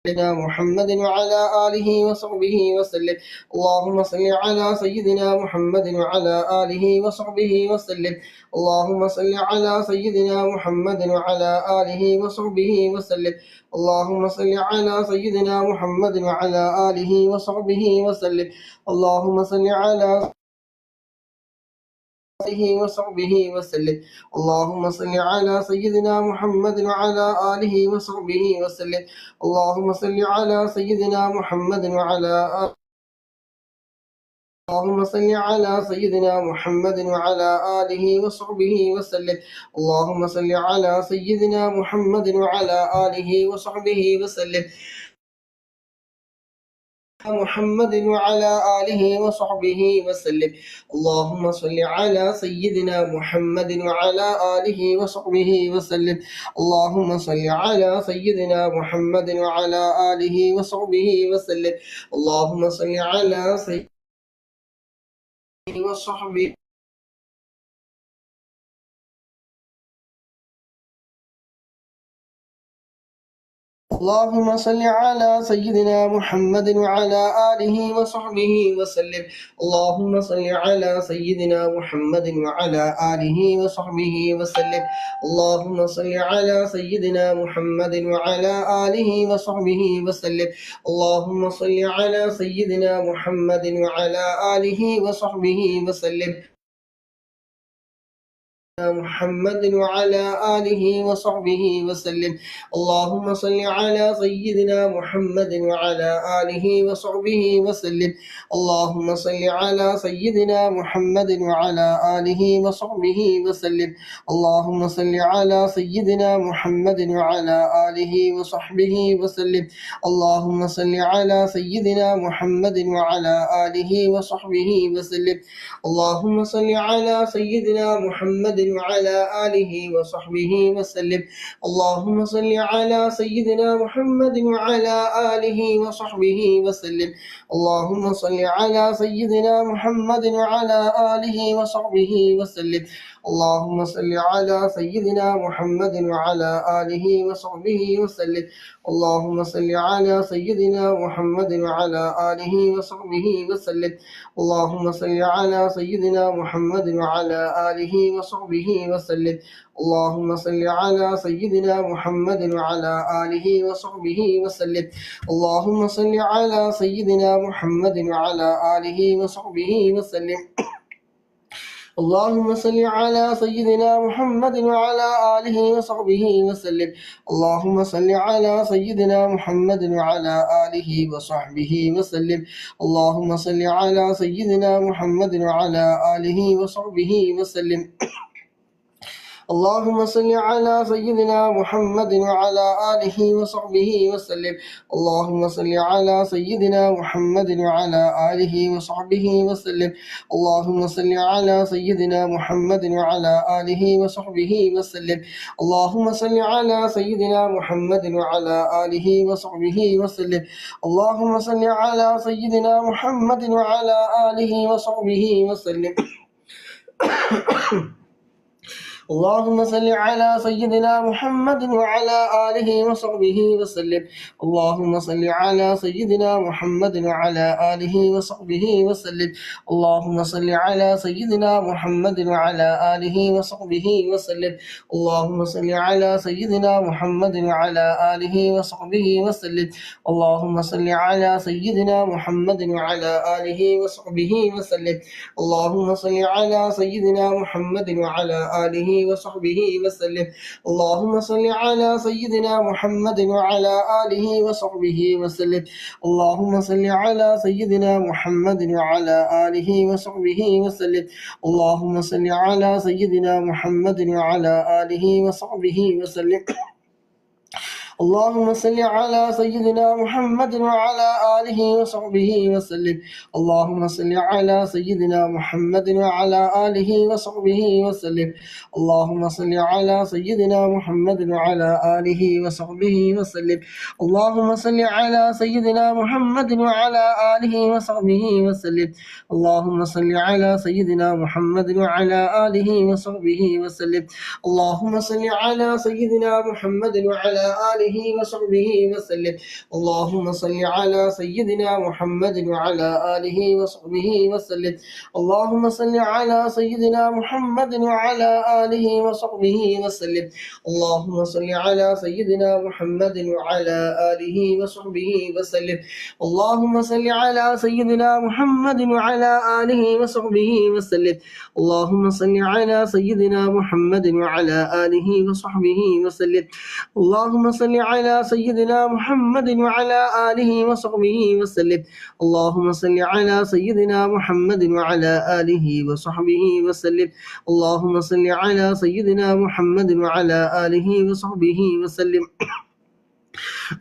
سيدنا محمد وعلى آله وصحبه وسلم. اللهم صل على سيدنا محمد وعلى آله وصحبه وسلم. اللهم صل على سيدنا محمد وعلى آله وصحبه وسلم. اللهم صل على سيدنا محمد وعلى آله وصحبه وسلم. اللهم صل على وصحبه وسلم. اللهم صل على سيدنا محمد وعلى آله وصحبه وسلم. اللهم صل على سيدنا محمد وعلى اللهم صل على سيدنا محمد وعلى آله وصحبه وسلم. اللهم صل على سيدنا محمد وعلى آله وصحبه وسلم. محمد وعلى آله وصحبه وسلم. اللهم صل على سيدنا محمد وعلى آله وصحبه وسلم. اللهم صل على سيدنا محمد وعلى آله وصحبه وسلم. اللهم صل على سيدنا وصحبه اللهم صل على سيدنا محمد وعلى آله وصحبه وسلم. اللهم صل على سيدنا محمد وعلى آله وصحبه وسلم. اللهم صل على سيدنا محمد وعلى آله وصحبه وسلم. اللهم صل على سيدنا محمد وعلى آله وصحبه وسلم. محمد وعلى آله وصحبه وسلم. اللهم صل على سيدنا محمد وعلى آله وصحبه وسلم. اللهم صل على سيدنا محمد وعلى آله وصحبه وسلم. اللهم صل على سيدنا محمد وعلى آله وصحبه وسلم. اللهم صل على سيدنا محمد وعلى آله وصحبه وسلم. اللهم صل على سيدنا محمد وعلى آله وصحبه وسلم. اللهم صل على سيدنا محمد وعلى آله وصحبه وسلم. اللهم صل على سيدنا محمد وعلى آله وصحبه وسلم. اللهم صل على سيدنا محمد وعلى آله وصحبه وسلم. اللهم صل على سيدنا محمد وعلى آله وصحبه وسلم. اللهم صل على سيدنا محمد وعلى آله وصحبه وسلم. اللهم صل على سيدنا محمد وعلى آله وصحبه وسلم. اللهم صل على سيدنا محمد وعلى آله وصحبه وسلم. اللهم صل على سيدنا محمد وعلى آله وصحبه وسلم. اللهم صل على سيدنا محمد وعلى آله وصحبه وسلم. اللهم صل على سيدنا محمد وعلى آله وصحبه وسلم. اللهم صل على سيدنا محمد وعلى آله وصحبه وسلم. اللهم صل على سيدنا محمد وعلى آله وصحبه وسلم. اللهم صل على سيدنا محمد وعلى آله وصحبه وسلم. اللهم صل على سيدنا محمد وعلى آله وصحبه وسلم. اللهم صل على سيدنا محمد وعلى آله وصحبه وسلم. اللهم صل على سيدنا محمد وعلى آله وصحبه وسلم. اللهم صل على سيدنا محمد وعلى آله وصحبه وسلم. اللهم صل على سيدنا محمد وعلى آله وصحبه وسلم. اللهم صل على سيدنا محمد وعلى آله وصحبه وسلم. اللهم صل على سيدنا محمد وعلى آله وصحبه وسلم. اللهم صل على سيدنا محمد وعلى آله وصحبه وسلم. اللهم صل على سيدنا محمد وعلى آله وصحبه وسلم. اللهم صل على سيدنا محمد وعلى آله وصحبه وسلم. اللهم صل على سيدنا محمد وعلى آله وصحبه وسلم. اللهم صل على سيدنا محمد وعلى آله وصحبه وسلم. اللهم صل على سيدنا محمد وعلى آله وصحبه وسلم. اللهم صل على سيدنا محمد وعلى آله وصحبه وسلم. اللهم صل على سيدنا محمد وعلى آله وصحبه وسلم. اللهم صل على سيدنا محمد وعلى آله وصحبه وسلم. اللهم صل على سيدنا محمد وعلى آله آله وصحبه وسلم. اللهم صل على سيدنا محمد وعلى آله وصحبه وسلم. اللهم صل على سيدنا محمد وعلى آله وصحبه وسلم. اللهم صل على سيدنا محمد وعلى آله وصحبه وسلم. اللهم صل على سيدنا محمد وعلى آله وصحبه وسلم. اللهم صل على سيدنا محمد وعلى آله وصحبه وسلم. اللهم صل على سيدنا محمد وعلى آله وصحبه وسلم. اللهم صل على سيدنا محمد وعلى آله وصحبه وسلم. اللهم صل على سيدنا محمد وعلى آله وصحبه وسلم.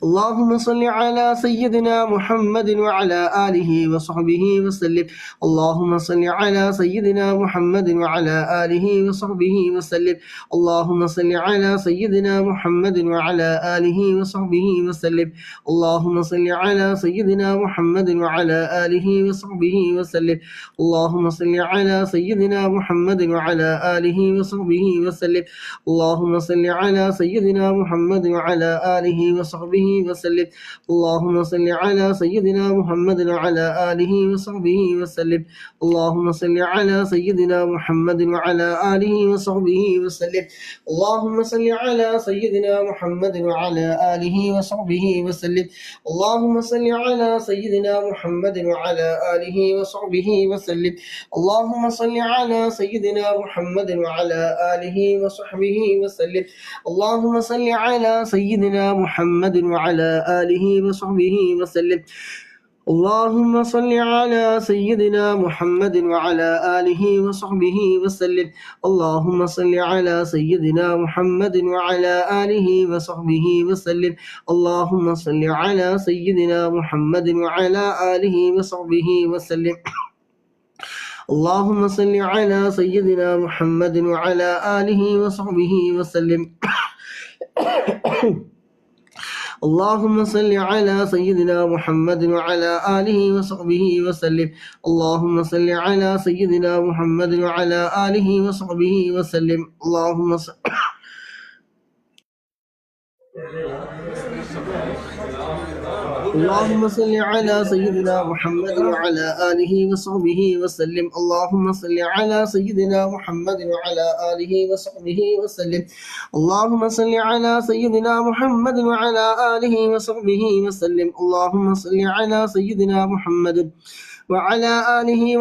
اللهم صل على سيدنا محمد وعلى آله وصحبه وسلم. اللهم صل على سيدنا محمد وعلى آله وصحبه وسلم. اللهم صل على سيدنا محمد وعلى آله وصحبه وسلم. اللهم صل على سيدنا محمد وعلى آله وصحبه وسلم. اللهم صل على سيدنا محمد وعلى آله وصحبه وسلم. اللهم صل على سيدنا محمد وعلى آله وصحبه وسلم. اللهم صل على سيدنا محمد وعلى آله وصحبه وسلم. اللهم صل على سيدنا محمد وعلى آله وصحبه وسلم. اللهم صل على سيدنا محمد وعلى آله وصحبه وسلم. اللهم صل على سيدنا محمد وعلى آله وصحبه وسلم. اللهم صل على سيدنا محمد وعلى آله وصحبه وسلم. اللهم صل على سيدنا محمد وعلى آله وصحبه وسلم. اللهم صل على سيدنا محمد وعلى آله وصحبه وسلم. اللهم صل على سيدنا محمد وعلى آله وصحبه وسلم. اللهم صل على سيدنا محمد وعلى آله وصحبه وسلم. اللهم صل على سيدنا محمد وعلى آله وصحبه وسلم. اللهم صل على سيدنا محمد وعلى آله وصحبه وسلم. اللهم صل على سيدنا محمد وعلى آله وصحبه وسلم. اللهم صل اللهم صل على سيدنا محمد وعلى آله وصحبه وسلم. اللهم صل على سيدنا محمد وعلى آله وصحبه وسلم. اللهم صل على سيدنا محمد وعلى آله وصحبه وسلم. اللهم صل على سيدنا محمد وعلى آله وصحبه وسلم.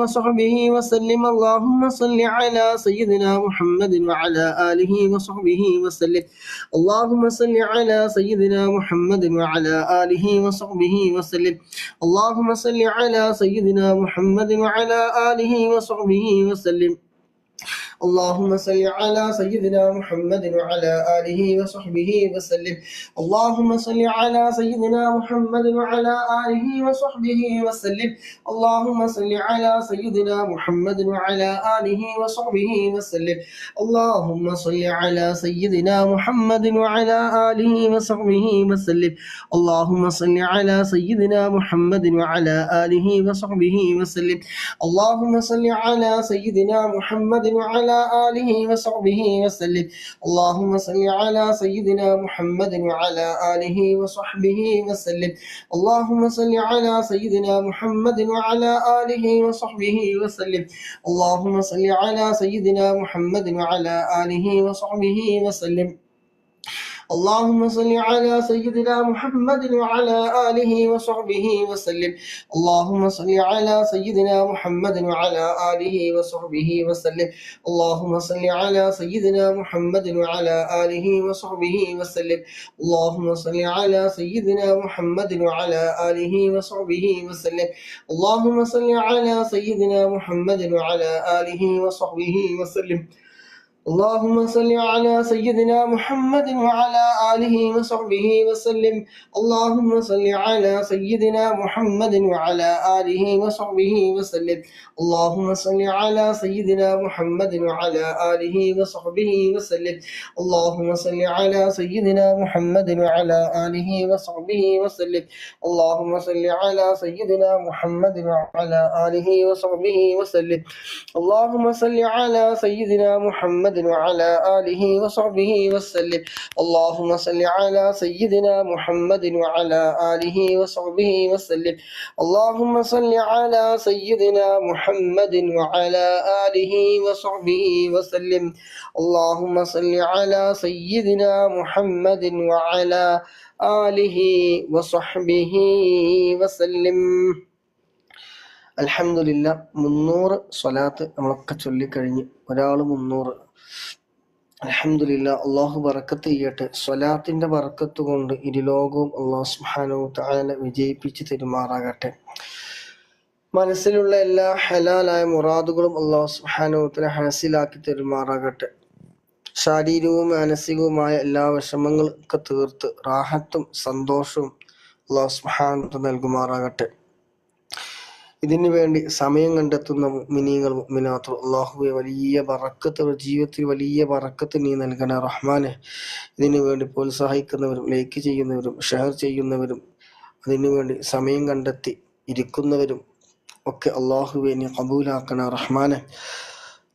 اللهم صل على سيدنا محمد وعلى آله وصحبه وسلم. اللهم صل على سيدنا محمد وعلى آله وصحبه وسلم. اللهم صل على سيدنا محمد وعلى آله وصحبه وسلم. اللهم صل على سيدنا محمد وعلى آله وصحبه وسلم. اللهم صل على سيدنا محمد وعلى آله وصحبه وسلم. اللهم صل على سيدنا محمد وعلى آله وصحبه وسلم. اللهم صل على سيدنا محمد وعلى آله وصحبه وسلم. اللهم صل على سيدنا محمد وعلى آله وصحبه وسلم. اللهم صل على سيدنا محمد وعلى آله وصحبه وسلم. اللهم صل على سيدنا محمد وعلى آله وصحبه وسلم. اللهم صل على سيدنا محمد وعلى آله وصحبه وسلم. اللهم صل على سيدنا محمد وعلى آله وصحبه وسلم. اللهم صل على سيدنا محمد وعلى آله وصحبه وسلم. اللهم صل على سيدنا محمد وعلى آله وصحبه وسلم. اللهم صل على سيدنا محمد وعلى آله وصحبه وسلم. اللهم صل على سيدنا محمد وعلى آله وصحبه وسلم. اللهم صل على سيدنا محمد وعلى آله وصحبه وسلم. اللهم صل على سيدنا محمد وعلى آله وصحبه وسلم. اللهم صل على سيدنا محمد وعلى آله وصحبه وسلم. اللهم صل على سيدنا محمد وعلى آله وصحبه وسلم. اللهم صل على سيدنا محمد وعلى آله وصحبه وسلم. اللهم صل على سيدنا محمد وعلى آله وصحبه وسلم. اللهم صل على سيدنا محمد محمد وعلى آله وصحبه وسلم اللهم صل على سيدنا محمد وعلى آله وصحبه وسلم اللهم صل على سيدنا محمد وعلى آله وصحبه وسلم اللهم صل على سيدنا محمد وعلى آله وصحبه وسلم അൽഹംദുലില്ലാ 300 സ്വലാത്ത് നമ്മളൊക്കെ ചൊല്ലിക്കഴിഞ്ഞ് ഒരാൾ 300 അൽഹംദുലില്ലാ അള്ളാഹു ബറക്കത്ത് ചെയ്യട്ടെ. സ്വലാത്തിന്റെ ബറക്കത്ത് കൊണ്ട് ഇരുലോകവും അള്ളാഹു സുബ്ഹാനഹു തആല വിജയിപ്പിച്ച് തരുമാറാകട്ടെ. മനസ്സിലുള്ള എല്ലാ ഹലാലായ മുറാദുകളും അള്ളാഹു സുബ്ഹാനഹു തആല ഹാസിലാക്കി തരുമാറാകട്ടെ. ശാരീരികവും മാനസികവുമായ എല്ലാ വിഷമങ്ങളൊക്കെ തീർത്ത് റാഹത്തും സന്തോഷവും അള്ളാഹു സുബ്ഹാനഹു തആല നൽകുമാറാകട്ടെ. ഇതിനു വേണ്ടി സമയം കണ്ടെത്തുന്ന മുഅ്മിനീങ്ങൾ മുഅ്മിനാത്ത് അല്ലാഹുവേ വലിയ ബറക്കത്ത് ജീവിതത്തിൽ വലിയ ബറക്കത്ത് നീ നൽകണേ റഹ്മാനെ. ഇതിനു വേണ്ടി പ്രോത്സാഹിക്കുന്നവരും ലൈക്ക് ചെയ്യുന്നവരും ഷെയർ ചെയ്യുന്നവരും അതിനു വേണ്ടി സമയം കണ്ടെത്തി ഇരിക്കുന്നവരും ഒക്കെ അല്ലാഹുവേ നീ ഖബൂലാക്കണേ റഹ്മാനെ.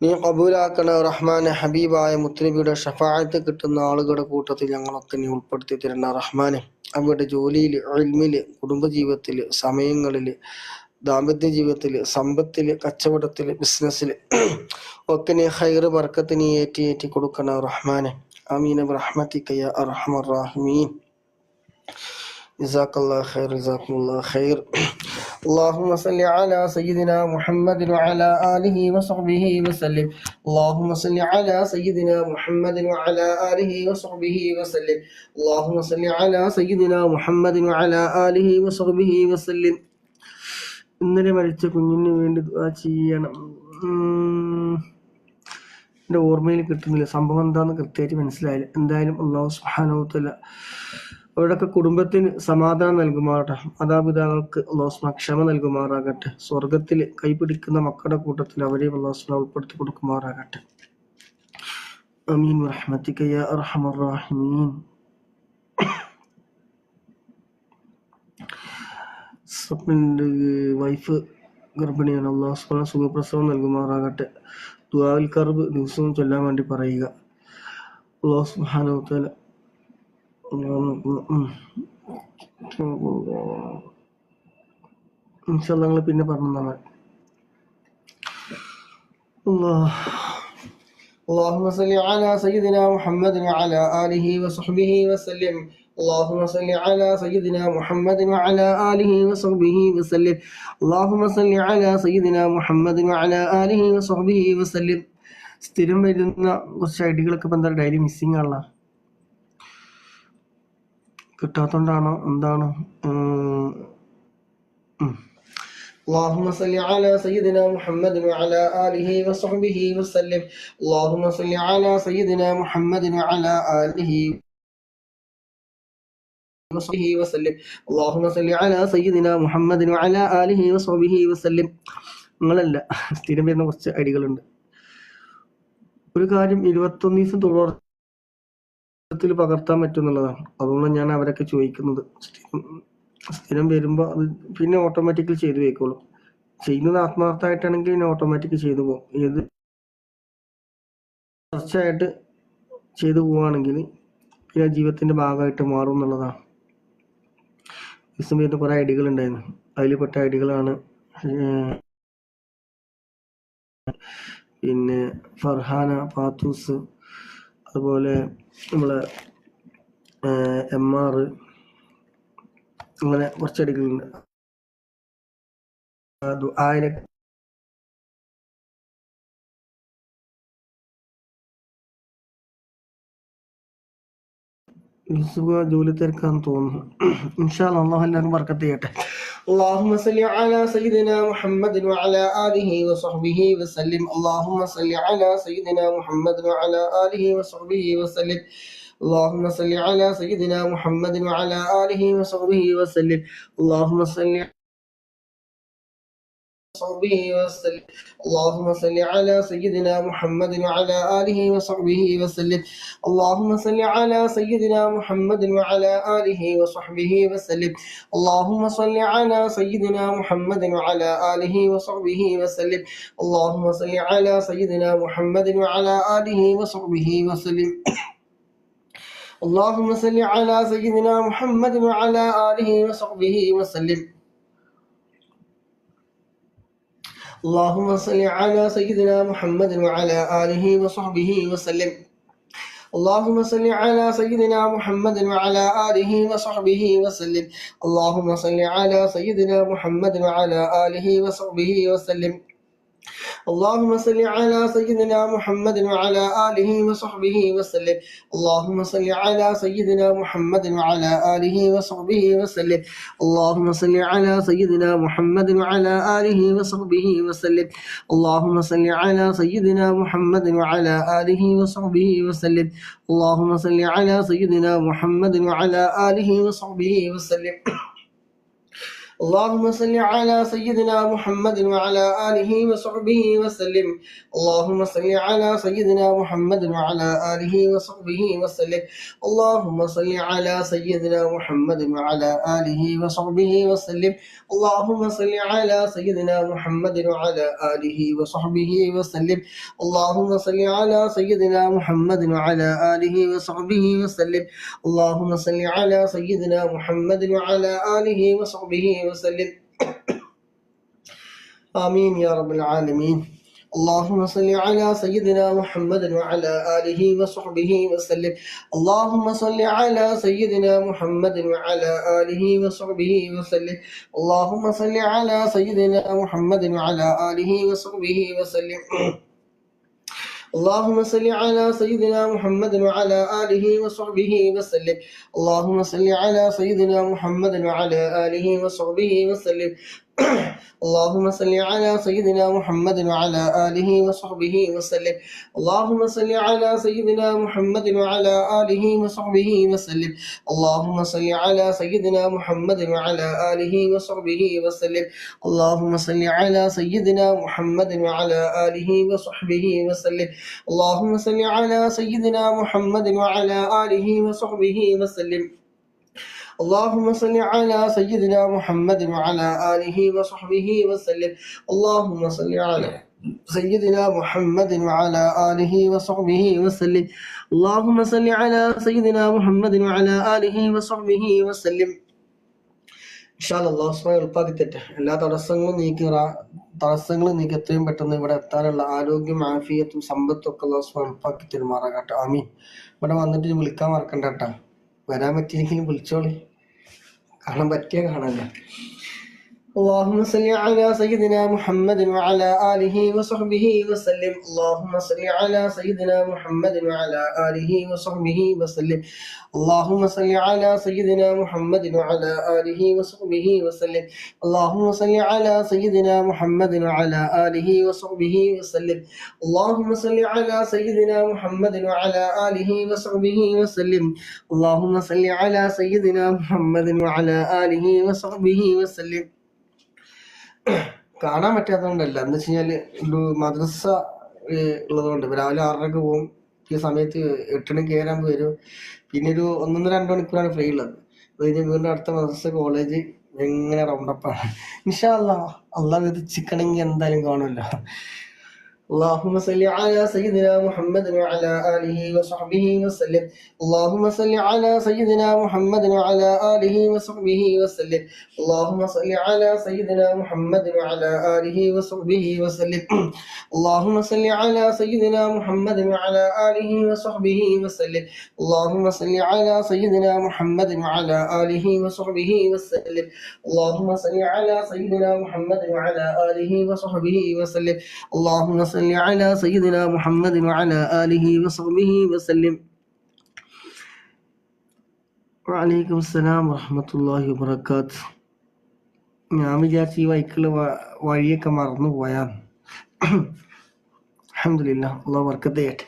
നീ ഖബൂലാക്കണേ റഹ്മാനെ. ഹബീബായ മുത്തുനബിയുടെ ഷഫാഅത്ത് കിട്ടുന്ന ആളുകളുടെ കൂട്ടത്തിൽ ഞങ്ങളൊക്കെ നീ ഉൾപ്പെടുത്തി തരണ റഹ്മാനെ. അവരുടെ ജോലിയിൽ, ഇൽമില്, കുടുംബജീവിതത്തില്, സമയങ്ങളില്, ദാമ്പത്യ ജീവിതത്തില്, സമ്പത്തില്, കച്ചവടത്തില്, ബിസിനസ്സില് ഒക്കെ നീ ഖൈറ് ബർക്കത്ത് നീ ഏറ്റി കൊടുക്കണ റഹ്മാനെ. ആമീൻ ബിറഹ്മതിക യാ അർഹമർ റഹീമീൻ. ജസാക്കല്ലാഹു ഖൈർ, ജസാക്കുമുല്ലാഹു ഖൈർ. اللهم صل على سيدنا محمد وعلى آله وصحبه وسلم اللهم صل على سيدنا محمد وعلى آله وصحبه وسلم اللهم صل على سيدنا محمد وعلى آله وصحبه وسلم. ഇന്നലെ മരിച്ച കുഞ്ഞിന് വേണ്ടി ദുആ ചെയ്യണം. എൻ്റെ ഓർമ്മയിൽ കിട്ടുന്നില്ല, സംഭവം എന്താണെന്ന് കൃത്യമായിട്ട് മനസ്സിലായില്ല. എന്തായാലും അല്ലാഹു സുബ്ഹാനഹു തആല അവരുടെയൊക്കെ കുടുംബത്തിന് സമാധാനം നൽകുമാറാകട്ടെ. മാതാപിതാക്കൾക്ക് അല്ലാഹു സുബ്ഹാനഹു ക്ഷമ നൽകുമാറാകട്ടെ. സ്വർഗത്തിൽ കൈപിടിക്കുന്ന മക്കളുടെ കൂട്ടത്തിൽ അവരെയും അല്ലാഹു സുബ്ഹാനഹു ഉൾപ്പെടുത്തി കൊടുക്കുമാറാകട്ടെ. ആമീൻ ബിറഹ്മതിക യാ അർഹമർ റഹീമീൻ. സ്വപ്നന്റെ വൈഫ് ഗർഭിണിയാണ്. അല്ലാഹു സുബ്ഹാനഹു സുഖപ്രസവം നൽകുമാറാകട്ടെ. ദുആഉൽ കർബ് ദിവസവും ചൊല്ലാൻ വേണ്ടി പറയുക. അല്ലാഹു സുബ്ഹാനഹു തആല ഇൻഷാല്ലാഹ് നിങ്ങൾ പിന്നെ പറഞ്ഞാൽ اللهم صل على سيدنا محمد وعلى آله وصحبه وسلم اللهم صل على سيدنا محمد وعلى آله وصحبه وسلم اللهم صل على سيدنا محمد وعلى آله وصحبه وسلم. സ്ഥിരം വരുന്ന കുറച്ച് ഐഡികളൊക്കെ ഇപ്പം എന്താ ഡെയിലി മിസ്സിങ് ആണല്ലോ, കിട്ടാത്തോണ്ടാണോ എന്താണ്? اللهم صل على سيدنا محمد وعلى آله وصحبه وسلم اللهم صل على سيدنا محمد وعلى آله وصحبه وسلم اللهم صل على سيدنا محمد وعلى آله وصحبه وسلم. നിങ്ങളല്ല, സ്ഥിരം വരുന്ന കുറച്ച് ഐഡികളുണ്ട്. ഒരു കാര്യം 21 ദിവസം തുടർച്ചയിൽ പകർത്താൻ പറ്റുന്നുള്ളതാണ്. അതുകൊണ്ടാണ് ഞാൻ അവരൊക്കെ ചോദിക്കുന്നത്. സ്ഥിരം വരുമ്പോൾ അത് പിന്നെ ഓട്ടോമാറ്റിക്കലി ചെയ്തു പോയിക്കോളും. ചെയ്യുന്നത് ആത്മാർത്ഥമായിട്ടാണെങ്കിൽ പിന്നെ ഓട്ടോമാറ്റിക് ചെയ്തു പോകും. ഏത് തുടർച്ചയായിട്ട് ചെയ്തു പോവുകയാണെങ്കിൽ പിന്നെ ജീവിതത്തിന്റെ ഭാഗമായിട്ട് മാറും എന്നുള്ളതാണ്. ദിവസം വരുന്ന കുറെ ഐഡികൾ ഉണ്ടായിരുന്നു. അതിൽ പെട്ട ഐഡികളാണ് പിന്നെ ഫർഹാന, പാത്തൂസ്, അതുപോലെ നമ്മളെ MR, അങ്ങനെ കുറച്ച് ഐഡികളുണ്ട്. ജോലി തിരക്കാന്ന് തോന്നുന്നു. ഇൻഷാ അല്ലാഹ് അല്ലാഹു എല്ലാവർക്കും ബർക്കത്ത് ചെയ്യട്ടെ. اللهم صل على سيدنا محمد وعلى آله وصحبه وسلم اللهم صل على سيدنا محمد وعلى آله وصحبه وسلم اللهم صل على سيدنا محمد وعلى آله وصحبه وسلم اللهم صل وصحبه وسلم. اللهم صل على سيدنا محمد وعلى آله وصحبه وسلم. اللهم صل على سيدنا محمد وعلى آله وصحبه وسلم. اللهم صل على سيدنا محمد وعلى آله وصحبه وسلم. اللهم صل على سيدنا محمد وعلى آله وصحبه وسلم. اللهم صل على سيدنا محمد وعلى آله وصحبه وسلم. اللهم صل على سيدنا محمد وعلى آله وصحبه وسلم. اللهم صل على سيدنا محمد وعلى آله وصحبه وسلم. اللهم صل على سيدنا محمد وعلى آله وصحبه وسلم. اللهم صل على سيدنا محمد وعلى آله وصحبه وسلم. اللهم صل على سيدنا محمد وعلى آله وصحبه وسلم. اللهم صل على سيدنا محمد وعلى آله وصحبه وسلم. اللهم صل على سيدنا محمد وعلى آله وصحبه وسلم. اللهم صل على سيدنا محمد وعلى آله وصحبه وسلم. اللهم صل على سيدنا محمد وعلى آله وصحبه وسلم. اللهم صل على سيدنا محمد وعلى آله وصحبه وسلم. اللهم صل على سيدنا محمد وعلى آله وصحبه وسلم. اللهم صل على سيدنا محمد وعلى آله وصحبه وسلم. اللهم صل على سيدنا محمد وعلى آله وصحبه وسلم. اللهم صل على سيدنا محمد وعلى آله وصحبه وسلم. آمين يا رب العالمين. اللهم صل على سيدنا محمد وعلى آله وصحبه وسلم. اللهم صل على سيدنا محمد وعلى آله وصحبه وسلم. اللهم صل على سيدنا محمد وعلى آله وصحبه وسلم. اللهم صل على سيدنا محمد وعلى آله وصحبه وسلم. اللهم صل على سيدنا محمد وعلى آله وصحبه وسلم. اللهم صل على سيدنا محمد وعلى آله وصحبه وسلم. اللهم صل على سيدنا محمد وعلى آله وصحبه وسلم. اللهم صل على سيدنا محمد وعلى آله وصحبه وسلم. اللهم صل على سيدنا محمد وعلى آله وصحبه وسلم. اللهم صل على سيدنا محمد وعلى آله وصحبه وسلم. اللهم صل على سيدنا محمد وعلى آله وصحبه وسلم. اللهم صل على سيدنا محمد وعلى آله وصحبه وسلم. اللهم صل على سيدنا محمد وعلى آله وصحبه وسلم. അല്ലാഹു സുബ്ഹാനഹു എളുപ്പാക്കി തരട്ടെ. എല്ലാ തടസ്സങ്ങളും നീക്കി എത്രയും പെട്ടെന്ന് ഇവിടെ എത്താനുള്ള ആരോഗ്യം, ആഫിയത്തും സമ്പത്തും ഒക്കെ അല്ലാഹു സുബ്ഹാനഹു എളുപ്പാക്കി തരുമാറാകട്ടെ. ആമീൻ. ഇവിടെ വന്നിട്ട് വിളിക്കാൻ മറക്കണ്ട കേട്ടോ. വരാൻ പറ്റിയെങ്കിലും വിളിച്ചോളി. കാണാൻ പറ്റിയ കാണാനല്ല. اللهم صل على سيدنا محمد وعلى آله وصحبه وسلم. اللهم صل على سيدنا محمد وعلى آله وصحبه وسلم. اللهم صل على سيدنا محمد وعلى آله وصحبه وسلم. اللهم صل على سيدنا محمد وعلى آله وصحبه وسلم. اللهم صل على سيدنا محمد وعلى آله وصحبه وسلم. اللهم صل على سيدنا محمد وعلى آله وصحبه وسلم. കാണാൻ പറ്റാത്തതുകൊണ്ടല്ല, എന്ന് വെച്ച് കഴിഞ്ഞാൽ ഒരു മദ്രസ ഉള്ളതുകൊണ്ട് രാവിലെ 6:30 പോകും. ഈ സമയത്ത് 8 മണിക്ക് കയറാൻ വരും. പിന്നെ ഒരു 1-2 മണിക്കൂറാണ് ഫ്രീ ഉള്ളത്. അത് കഴിഞ്ഞ് വീണ്ടും അടുത്ത മദ്രസ, കോളേജ്, എങ്ങനെ റൗണ്ടപ്പാണ്. ഇൻഷാ അല്ലാഹ് അള്ളാഹ് വിധിച്ചിക്കണമെങ്കിൽ എന്തായാലും കാണുമല്ലോ. اللهم صل على سيدنا محمد وعلى آله وصحبه وسلم. اللهم صل على سيدنا محمد وعلى آله وصحبه وسلم. اللهم صل على سيدنا محمد وعلى آله وصحبه وسلم. اللهم صل على سيدنا محمد وعلى آله وصحبه وسلم. اللهم صل على سيدنا محمد وعلى آله وصحبه وسلم. اللهم صل على سيدنا محمد وعلى آله وصحبه وسلم. اللهم صل على سيدنا محمد وعلى آله وصحبه وسلم. وعليكم السلام ورحمة الله وبركاته. ഞാൻ വിചാരിച്ചു ഈ വൈക്കുള്ള വഴിയൊക്കെ മറന്നു പോയാ. അൽഹംദുലില്ലാഹ്, അല്ലാഹു ബർക്കത്ത് ചെയ്യട്ടെ.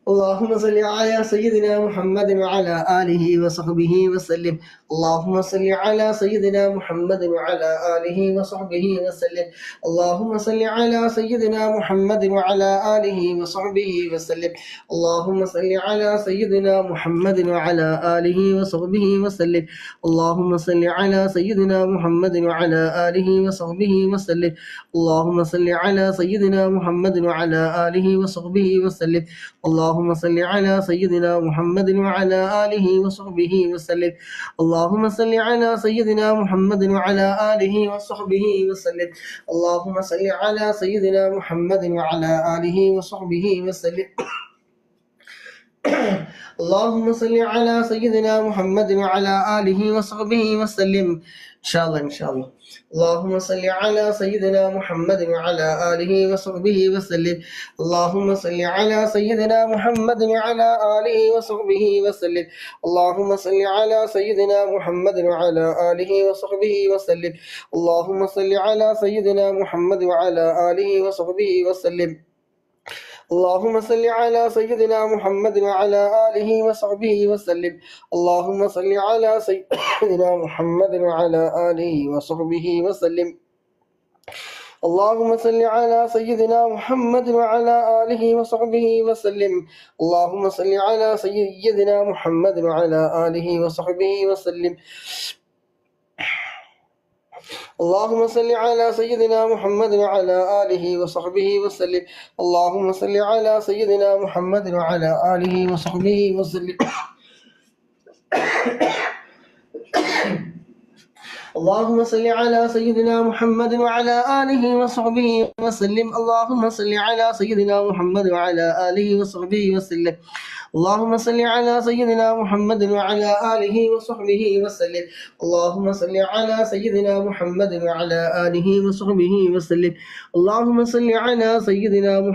اللهم صل على سيدنا محمد وعلى آله وصحبه وسلم. اللهم صل على سيدنا محمد وعلى آله وصحبه وسلم. اللهم صل على سيدنا محمد وعلى آله وصحبه وسلم. اللهم صل على سيدنا محمد وعلى آله وصحبه وسلم. اللهم صل على سيدنا محمد وعلى آله وصحبه وسلم. اللهم صل على سيدنا محمد وعلى آله وصحبه وسلم. اللهم صل على سيدنا محمد وعلى آله وصحبه وسلم. اللهم صل على سيدنا محمد وعلى آله وصحبه وسلم. اللهم صل على سيدنا محمد وعلى آله وصحبه وسلم. اللهم صل على سيدنا محمد وعلى آله وصحبه وسلم. إن شاء الله إن شاء الله. اللهم صل على سيدنا محمد وعلى آله وصحبه وسلم. اللهم صل على سيدنا محمد وعلى آله وصحبه وسلم. اللهم صل على سيدنا محمد وعلى آله وصحبه وسلم. اللهم صل على سيدنا محمد وعلى آله وصحبه وسلم. اللهم صل على سيدنا محمد وعلى آله وصحبه وسلم. اللهم صل على سيدنا محمد وعلى آله وصحبه وسلم. اللهم صل على سيدنا محمد وعلى آله وصحبه وسلم. اللهم صل على سيدنا محمد وعلى آله وصحبه وسلم. اللهم صل على سيدنا محمد وعلى آله وصحبه وسلم. اللهم صل على سيدنا محمد وعلى آله وصحبه وسلم. اللهم صل على سيدنا محمد وعلى آله وصحبه وسلم. اللهم صل على سيدنا محمد وعلى آله وصحبه وسلم. اللهم صل على سيدنا محمد وعلى آله وصحبه وسلم. اللهم صل على سيدنا محمد وعلى آله وصحبه وسلم. اللهم صل على سيدنا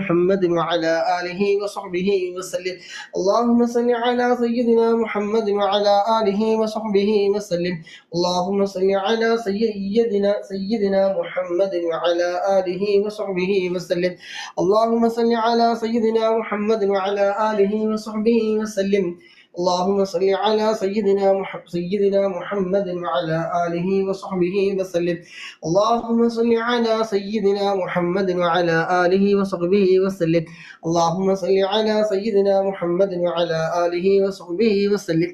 محمد وعلى آله وصحبه وسلم. اللهم صل على سيدنا محمد وعلى آله وصحبه وسلم. اللهم صل على سيدنا محمد وعلى آله وصحبه وسلم. اللهم صل على سيدنا محمد وعلى آله وصحبه وسلم. اللهم صل على سيدنا محمد وعلى آله وصحبه وسلم. اللهم صل على سيدنا محمد وعلى آله وصحبه وسلم. اللهم صل على سيدنا محمد وعلى آله وصحبه وسلم.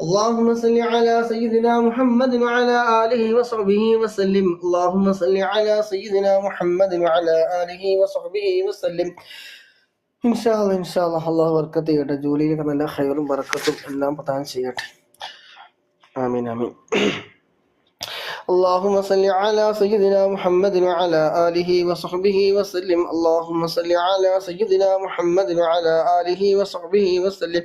اللهم صل على سيدنا محمد وعلى آله وصحبه وسلم. اللهم صل على سيدنا محمد وعلى آله وصحبه وسلم. إن شاء الله الله بركته يا جولي كمان خير بركته الله بتاعن سيئات. آمين آمين. اللهم صل على سيدنا محمد وعلى آله وصحبه وسلم. اللهم صل على سيدنا محمد وعلى آله وصحبه وسلم.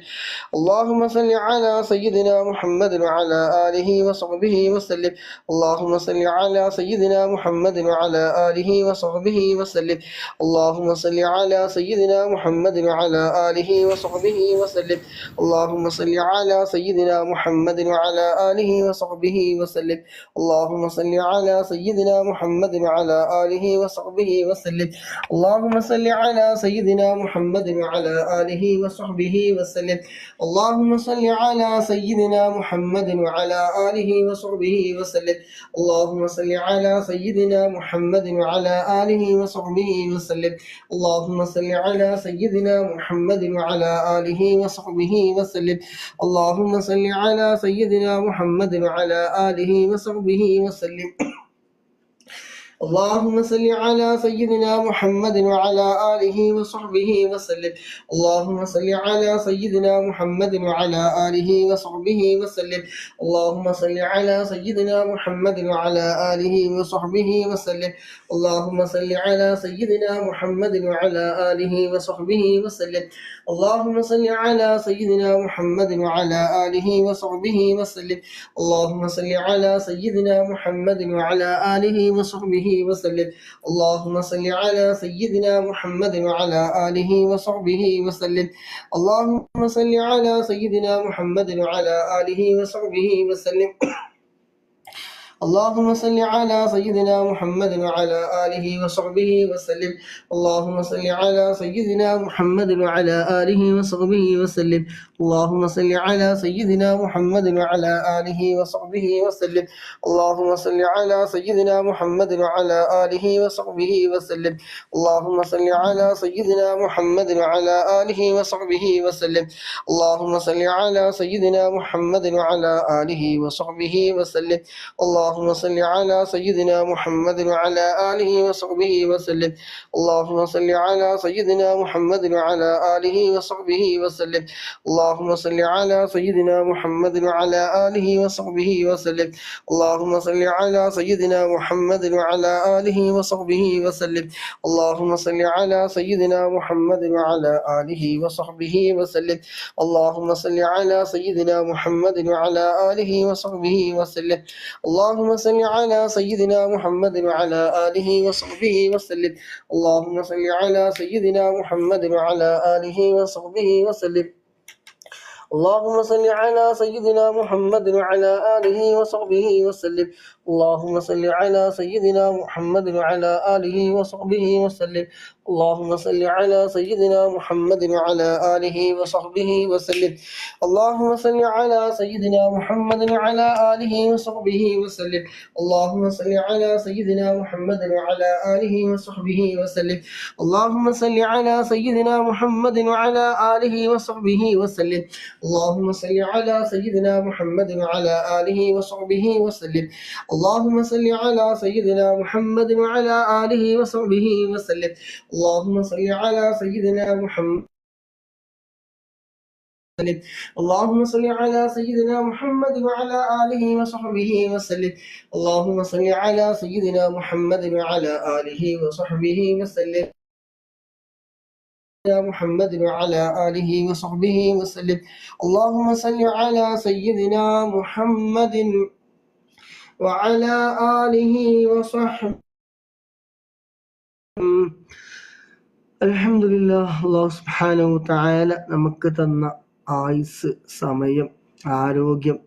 اللهم صل على سيدنا محمد وعلى آله وصحبه وسلم. اللهم صل على سيدنا محمد وعلى آله وصحبه وسلم. اللهم صل على سيدنا محمد وعلى آله وصحبه وسلم. اللهم صل على سيدنا محمد وعلى آله وصحبه وسلم. اللهم صل على سيدنا محمد وعلى آله وصحبه وسلم. اللهم صل على سيدنا محمد وعلى آله وصحبه وسلم. اللهم صل على سيدنا محمد وعلى آله وصحبه وسلم. اللهم صل على سيدنا محمد وعلى آله وصحبه وسلم. اللهم صل على سيدنا محمد وعلى آله وصحبه وسلم. اللهم صل على سيدنا محمد وعلى آله وصحبه وسلم. اللهم صل على سيدنا محمد وعلى آله وصحبه وسلم. اللهم صل على سيدنا محمد وعلى آله وصحبه وسلم. اللهم صل على سيدنا محمد وعلى آله وصحبه وسلم. اللهم صل على سيدنا محمد وعلى آله وصحبه وسلم. اللهم صل على سيدنا محمد وعلى آله وصحبه وسلم. اللهم صل على سيدنا محمد وعلى آله وصحبه وسلم. اللهم صل على سيدنا محمد وعلى آله وصحبه وسلم. اللهم صل على سيدنا محمد وعلى آله وصحبه وسلم. اللهم صل على سيدنا محمد وعلى آله وصحبه وسلم. اللهم صل على سيدنا محمد وعلى آله وصحبه وسلم. اللهم صل على سيدنا محمد وعلى آله وصحبه وسلم. اللهم صل على سيدنا محمد وعلى آله وصحبه وسلم. اللهم صل على سيدنا محمد وعلى آله وصحبه وسلم. اللهم صل على سيدنا محمد وعلى آله وصحبه وسلم. اللهم صل على سيدنا محمد وعلى آله وصحبه وسلم. اللهم صل على سيدنا محمد وعلى آله وصحبه وسلم. اللهم صل على سيدنا محمد وعلى آله وصحبه وسلم. اللهم صل على سيدنا محمد وعلى آله وصحبه وسلم. اللهم صل على سيدنا محمد وعلى آله وصحبه وسلم. اللهم صل على سيدنا محمد وعلى آله وصحبه وسلم. اللهم صل على سيدنا محمد وعلى آله وصحبه وسلم. اللهم صل على سيدنا محمد وعلى آله وصحبه وسلم. اللهم صل على سيدنا محمد وعلى آله وصحبه وسلم. اللهم صل على سيدنا محمد وعلى آله وصحبه وسلم. اللهم صل على سيدنا محمد وعلى آله وصحبه وسلم. اللهم صل على سيدنا محمد وعلى آله وصحبه وسلم. اللهم صل على سيدنا محمد وعلى آله وصحبه وسلم. اللهم صل على سيدنا محمد وعلى آله وصحبه وسلم. اللهم صل على سيدنا محمد وعلى آله وصحبه وسلم. اللهم صل على سيدنا محمد وعلى آله وصحبه وسلم. اللهم صل على سيدنا محمد. اللهم صل على سيدنا محمد وعلى آله وصحبه وسلم. اللهم صل على سيدنا محمد وعلى آله وصحبه وسلم. محمد وعلى آله وصحبه وسلم. اللهم صل على سيدنا محمد وعلى آله وصحبه. അൽഹംദുലില്ലാഹ്. അല്ലാഹു സുബ്ഹാനഹു വ തആല നമുക്ക് തന്ന ആയുസ്, സമയം, ആരോഗ്യം,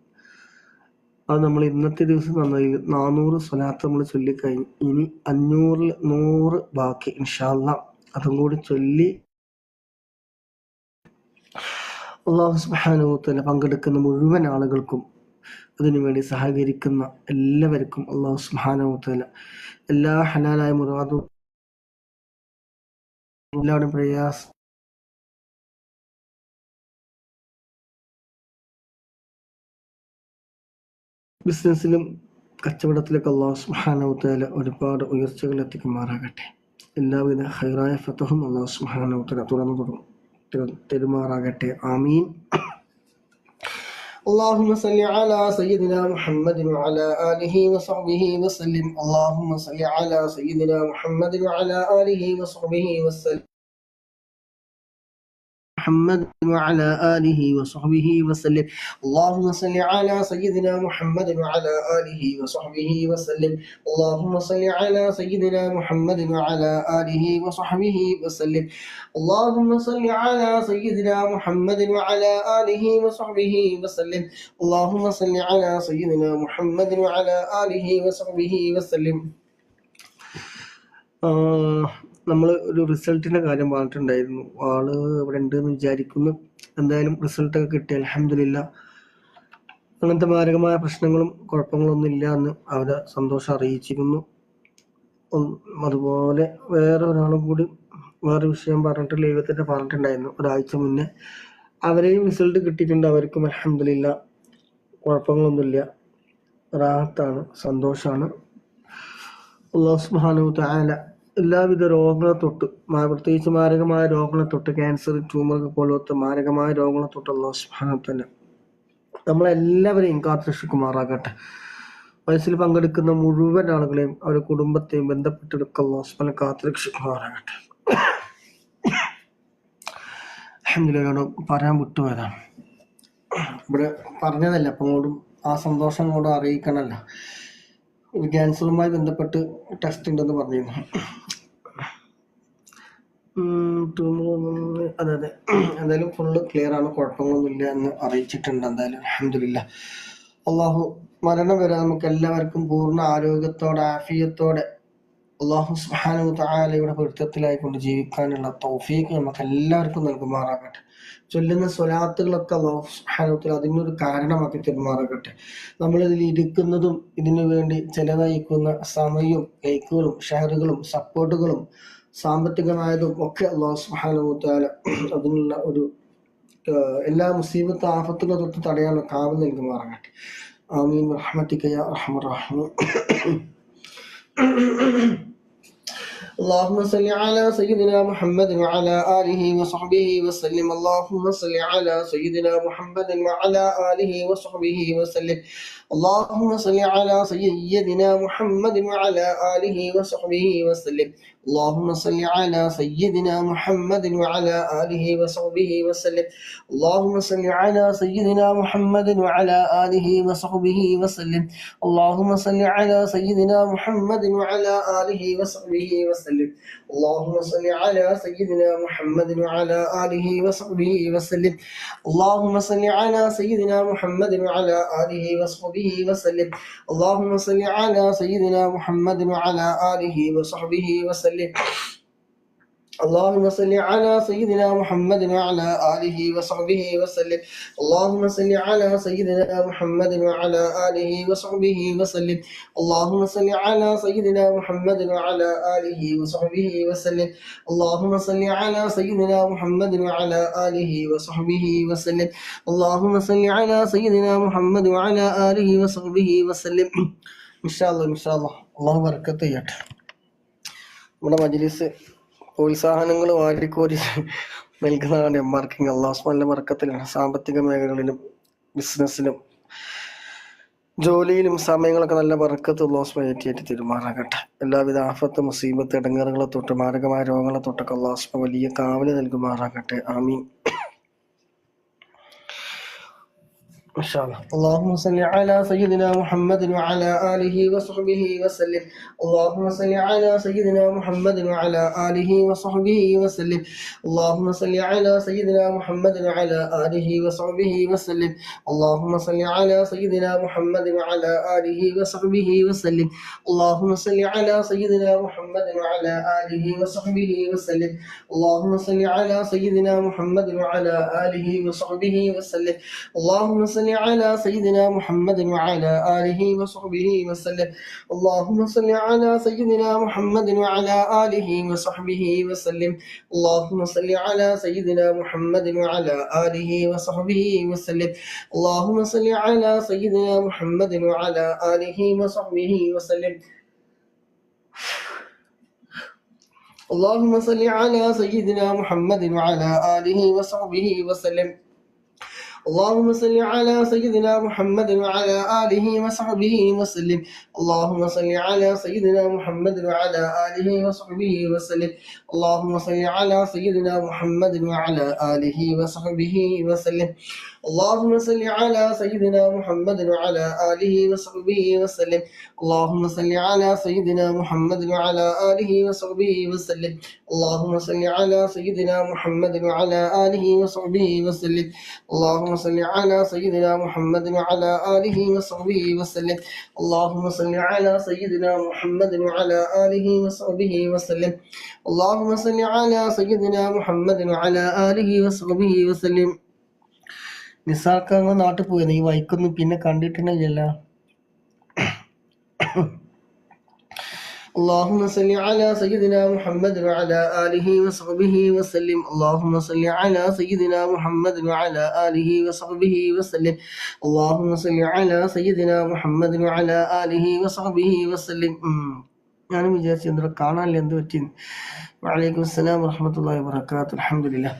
അത് നമ്മൾ ഇന്നത്തെ ദിവസം തന്നതിൽ 400 സ്വലാത്ത് നമ്മൾ ചൊല്ലിക്കഴിഞ്ഞു. ഇനി 500-ൽ 100 ബാക്കി. ഇൻഷാ അല്ലാഹ് അതും കൂടി ചൊല്ലി അല്ലാഹു സുബ്ഹാനഹു വ തആല പങ്കെടുക്കുന്ന മുഴുവൻ ആളുകൾക്കും അതിനുവേണ്ടി സഹകരിക്കുന്ന എല്ലാവർക്കും അല്ലാഹു സുബ്ഹാനഹു വ തആല എല്ലാ ഹലാലായ മുറാദും എല്ലാവരുടെയും പ്രയാസം ബിസിനസ്സിലും കച്ചവടത്തിലൊക്കെ അല്ലാഹു സുബ്ഹാനഹു വ തആല ഒരുപാട് ഉയർച്ചകൾ എത്തിക്കുമാറാകട്ടെ. എല്ലാവിധ ഹൈറായ ഫതഹും അല്ലാഹു സുബ്ഹാനഹു വ തആല തുറന്നു തരുമാറാകട്ടെ. ആമീൻ. اللهم صل على سيدنا محمد وعلى آله وصحبه وسلم. اللهم صل على سيدنا محمد وعلى آله وصحبه وسلم. محمد وعلى آله وصحبه وسلم. اللهم صل على سيدنا محمد وعلى آله وصحبه وسلم. اللهم صل على سيدنا محمد وعلى آله وصحبه وسلم. اللهم صل على سيدنا محمد وعلى آله وصحبه وسلم. اللهم صل على سيدنا محمد وعلى آله وصحبه وسلم. നമ്മൾ ഒരു റിസൾട്ടിൻ്റെ കാര്യം പറഞ്ഞിട്ടുണ്ടായിരുന്നു. ആള് ഇവിടെ ഉണ്ടെന്ന് വിചാരിക്കുന്നു. എന്തായാലും റിസൾട്ടൊക്കെ കിട്ടി, അൽഹംദുലില്ലാഹ്. അങ്ങനത്തെ മാരകമായ പ്രശ്നങ്ങളും കുഴപ്പങ്ങളൊന്നും ഇല്ല എന്ന് അവരെ സന്തോഷം അറിയിച്ചിരുന്നു. അതുപോലെ വേറെ ഒരാളും കൂടി വേറെ വിഷയം പറഞ്ഞിട്ട് ലൈവത്തിൻ്റെ പറഞ്ഞിട്ടുണ്ടായിരുന്നു ഒരാഴ്ച മുന്നേ. അവരെയും റിസൾട്ട് കിട്ടിയിട്ടുണ്ട്. അവർക്കും അൽഹംദുലില്ലാഹ് കുഴപ്പങ്ങളൊന്നുമില്ല, റാഹത്താണ്, സന്തോഷമാണ്. അല്ലാഹു സുബ്ഹാനഹു വ തആല എല്ലാവിധ രോഗങ്ങളെ തൊട്ട്, പ്രത്യേകിച്ച് മാരകമായ രോഗങ്ങളെ തൊട്ട്, ക്യാൻസർ, ട്യൂമർ പോലത്തെ മാരകമായ രോഗങ്ങളെ തൊട്ട് അല്ലാഹു സുബ്ഹാനഹു വ തആല നമ്മളെല്ലാവരെയും കാത്തുരക്ഷിക്കുമാറാകട്ടെ. വയസ്സിൽ പങ്കെടുക്കുന്ന മുഴുവൻ ആളുകളെയും അവരുടെ കുടുംബത്തെയും ബന്ധപ്പെട്ടെടുക്കുക അല്ലാഹു സുബ്ഹാനഹു വ തആല കാത്തുരക്ഷിക്കുമാറാകട്ടെ. അൽഹംദുലില്ലാഹ്. പറയാൻ വിട്ടുപോയതാണ്, ഇവിടെ പറഞ്ഞതല്ല. അപ്പം കൂടെ ആ സന്തോഷം കൂടെ അറിയിക്കണമല്ലോ. ക്യാൻസറുമായി ബന്ധപ്പെട്ട് ടെസ്റ്റ് ഉണ്ടെന്ന് പറഞ്ഞിരുന്നു. അതെ അതെ, എന്തായാലും ഫുള്ള് ക്ലിയർ ആണ്, കുഴപ്പങ്ങളൊന്നുമില്ല എന്ന് അറിയിച്ചിട്ടുണ്ട്. എന്തായാലും അൽഹംദുലില്ലാഹ്. അള്ളാഹു മരണം വരെ നമുക്ക് എല്ലാവർക്കും പൂർണ്ണ ആരോഗ്യത്തോടെ ആഫിയത്തോടെ അള്ളാഹു സുബ്ഹാനഹു തആലയുടെ പൊരുത്തത്തിലായിക്കൊണ്ട് ജീവിക്കാനുള്ള തൗഫീഖ് നമുക്ക് എല്ലാവർക്കും നൽകുമാറാകട്ടെ. ചൊല്ലുന്ന സ്വലാത്തുകളൊക്കെ അള്ളാഹു സുബ്ഹാനഹു തആല അതിനൊരു കാരണമാക്കി തരുമാറാകട്ടെ. നമ്മളിതിൽ ഇരിക്കുന്നതും ഇതിനു വേണ്ടി ചെലവഴിക്കുന്ന സമയവും ലൈക്കുകളും ഷെയറുകളും സപ്പോർട്ടുകളും സാമ്പത്തികമായതും ഒക്കെ അള്ളാഹു സുബ്ഹാനഹു തആല അതിനുള്ള ഒരു എല്ലാ മുസീബത്ത് ആഫത്തുകളെ തൊട്ട് തടയാനുള്ള കാവൽ നൽകുമാറാകട്ടെ. ആമീൻ ബിറഹ്മതിക യാ അർഹമർ റഹീം. اللهم صل على سيدنا محمد وعلى آله وصحبه وسلم. اللهم صل على سيدنا محمد وعلى آله وصحبه وسلم. اللهم صل على سيدنا محمد وعلى آله وصحبه وسلم. اللهم صل على سيدنا محمد وعلى آله وصحبه وسلم. اللهم صل على سيدنا محمد وعلى آله وصحبه وسلم. اللهم صل على سيدنا محمد وعلى آله وصحبه وسلم. اللهم صل على سيدنا محمد وعلى آله وصحبه وسلم. اللهم صل على سيدنا محمد وعلى آله وصحبه وسلم. اللهم صل على سيدنا محمد وعلى آله وصحبه وسلم. اللهم صل على سيدنا محمد وعلى آله وصحبه وسلم. اللهم صل على سيدنا محمد وعلى آله وصحبه وسلم. اللهم صل على سيدنا محمد وعلى آله وصحبه وسلم. اللهم صل على سيدنا محمد وعلى آله وصحبه وسلم. اللهم صل على سيدنا محمد وعلى آله وصحبه وسلم. إن شاء الله الله ബർക്കത്ത് ചെയ്യട്ടെ. നമ്മുടെ മജ്‌ലിസ് പ്രോത്സാഹനങ്ങൾ വാരിക്കോരി നൽകുന്നതാണ് മാർക്കിംഗ്. അള്ളാഹു സുബ്ഹാനഹു ബർക്കത്തിലാണ്. സാമ്പത്തിക മേഖലകളിലും ബിസിനസ്സിലും ജോലിയിലും സമയങ്ങളൊക്കെ നല്ല ബർക്കത്ത് അള്ളാഹു സുബ്ഹാനഹു ഏറ്റി തീരുമാറാകട്ടെ. എല്ലാവിധ ആഫത്ത് മുസീബത്ത് ഇടങ്ങേറുകളെ തൊട്ട് മാരകമായ രോഗങ്ങളെ തൊട്ടൊക്കെ അള്ളാഹു സുബ്ഹാനഹു വലിയ കാവല് നൽകുമാറാകട്ടെ. ആമീൻ. إن شاء الله. اللهم صل على سيدنا محمد وعلى آله وصحبه وسلم. اللهم صل على سيدنا محمد وعلى آله وصحبه وسلم. اللهم صل على سيدنا محمد وعلى آله وصحبه وسلم. اللهم صل على سيدنا محمد وعلى آله وصحبه وسلم. اللهم صل على سيدنا محمد وعلى آله وصحبه وسلم. اللهم صل على سيدنا محمد وعلى آله وصحبه وسلم. اللهم صل على سيدنا محمد وعلى آله وصحبه وسلم. اللهم صل على سيدنا محمد وعلى آله وصحبه وسلم. اللهم صل على سيدنا محمد وعلى آله وصحبه وسلم. اللهم صل على سيدنا محمد وعلى آله وصحبه وسلم. اللهم صل على سيدنا محمد وعلى آله وصحبه وسلم. اللهم صل على سيدنا محمد وعلى آله وصحبه وسلم. اللهم صل على سيدنا محمد وعلى آله وصحبه وسلم. اللهم صل على سيدنا محمد وعلى آله وصحبه وسلم. اللهم صل على سيدنا محمد وعلى آله وصحبه وسلم. اللهم صل على سيدنا محمد وعلى آله وصحبه وسلم. اللهم صل على سيدنا محمد وعلى آله وصحبه وسلم. اللهم صل على سيدنا محمد وعلى آله وصحبه وسلم. اللهم صل على سيدنا محمد وعلى آله وصحبه وسلم. اللهم صل على سيدنا محمد وعلى آله وصحبه وسلم. നിസാർക്ക് അങ്ങ് നാട്ടിൽ പോയത് ഈ വൈക്കൊന്നും പിന്നെ കണ്ടിട്ടില്ല. اللهم صل على سيدنا محمد وعلى آله وصحبه وسلم. اللهم صل على سيدنا محمد وعلى آله وصحبه وسلم. اللهم صل على سيدنا محمد وعلى آله وصحبه وسلم. ഞാനും വിചാരിച്ചു എന്താ കാണാനില്ല, എന്ത് പറ്റി. وعليكم السلام ورحمة الله وبركاته. الحمد لله.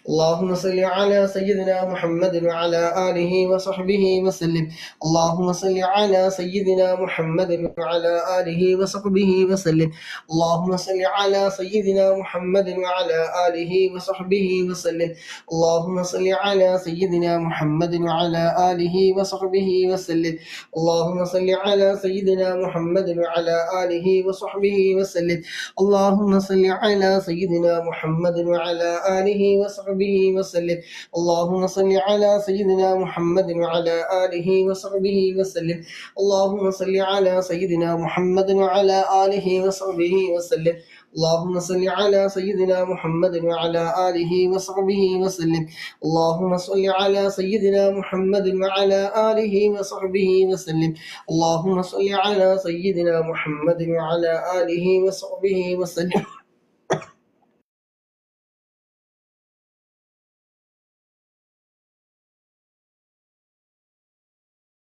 اللهم صل على سيدنا محمد وعلى آله وصحبه وسلم. اللهم صل على سيدنا محمد وعلى آله وصحبه وسلم. اللهم صل على سيدنا محمد وعلى آله وصحبه وسلم. اللهم صل على سيدنا محمد وعلى آله وصحبه وسلم. اللهم صل على سيدنا محمد وعلى آله وصحبه وسلم. اللهم صل على سيدنا محمد وعلى آله وصحبه وسلم. اللهم صل على سيدنا محمد وعلى آله وصحبه وسلم. اللهم صل على سيدنا محمد وعلى آله وصحبه وسلم. اللهم صل على سيدنا محمد وعلى آله وصحبه وسلم. اللهم صل على سيدنا محمد وعلى آله وصحبه وسلم. اللهم صل على سيدنا محمد وعلى آله وصحبه وسلم.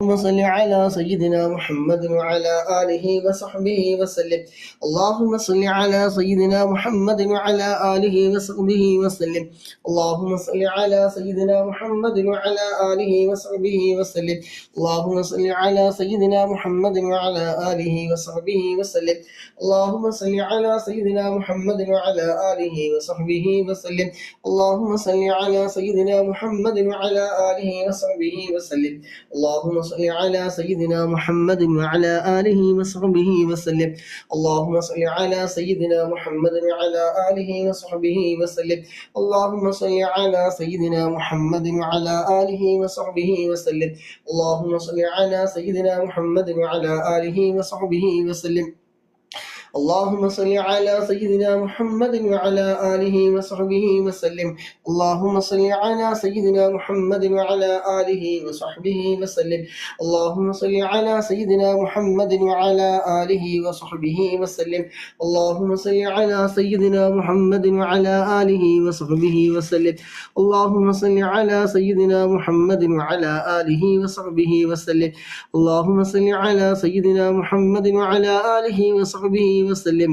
اللهم صل على سيدنا محمد وعلى آله وصحبه وسلم. اللهم صل على سيدنا محمد وعلى آله وصحبه وسلم. اللهم صل على سيدنا محمد وعلى آله وصحبه وسلم. اللهم صل على سيدنا محمد وعلى آله وصحبه وسلم. اللهم صل على سيدنا محمد وعلى آله وصحبه وسلم. اللهم صل على سيدنا محمد وعلى آله وصحبه وسلم. اللهم صل على سيدنا محمد وعلى آله وصحبه وسلم. اللهم صل على سيدنا محمد وعلى آله وصحبه وسلم. اللهم صل على سيدنا محمد وعلى آله وصحبه وسلم. اللهم صل على سيدنا محمد وعلى آله وصحبه وسلم. اللهم صل على سيدنا محمد وعلى آله وصحبه وسلم. اللهم صل على سيدنا محمد وعلى آله وصحبه وسلم. اللهم صل على سيدنا محمد وعلى آله وصحبه وسلم. اللهم صل على سيدنا محمد وعلى آله وصحبه وسلم. اللهم صل على سيدنا محمد وعلى آله وصحبه وسلم. اللهم صل على سيدنا محمد وعلى آله وصحبه وسلم. اللهم صل على سيدنا محمد وعلى آله وصحبه وسلم.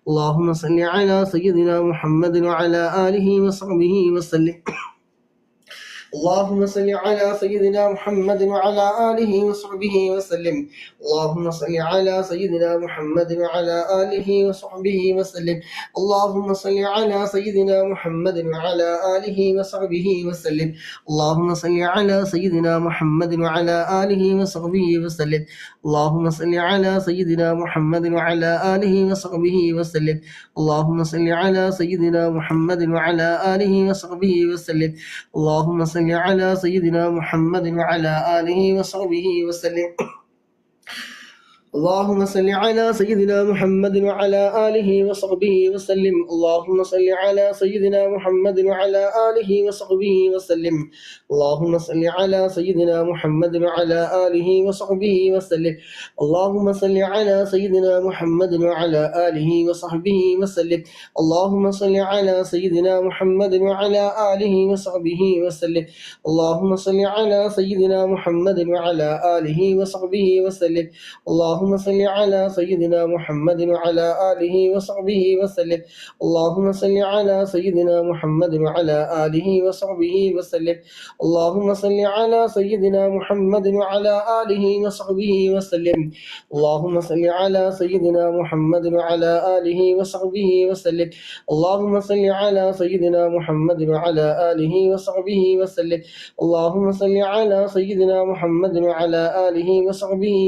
اللهم صل على سيدنا محمد وعلى آله وصحبه وسلم. اللهم صل على سيدنا محمد وعلى آله وصحبه وسلم. اللهم صل على سيدنا محمد وعلى آله وصحبه وسلم. اللهم صل على سيدنا محمد وعلى آله وصحبه وسلم. اللهم صل على سيدنا محمد وعلى آله وصحبه وسلم. اللهم صل على سيدنا محمد وعلى آله وصحبه وسلم. اللهم صل على سيدنا محمد وعلى آله وصحبه وسلم. اللهم صل على سيدنا محمد وعلى آله وصحبه وسلم. اللهم صل على سيدنا محمد وعلى آله وصحبه وسلم. اللهم صل على سيدنا محمد وعلى آله وصحبه وسلم. اللهم صل على سيدنا محمد وعلى آله وصحبه وسلم. اللهم صل على سيدنا محمد وعلى آله وصحبه وسلم. اللهم صل على سيدنا محمد وعلى آله وصحبه وسلم. اللهم صل على سيدنا محمد وعلى آله وصحبه وسلم. اللهم صل على سيدنا محمد وعلى آله وصحبه وسلم. اللهم صل على سيدنا محمد وعلى آله وصحبه وسلم. اللهم صل على سيدنا محمد وعلى آله وصحبه وسلم. اللهم صل على سيدنا محمد وعلى آله وصحبه وسلم. اللهم صل على سيدنا محمد وعلى آله وصحبه وسلم. اللهم صل على سيدنا محمد وعلى آله وصحبه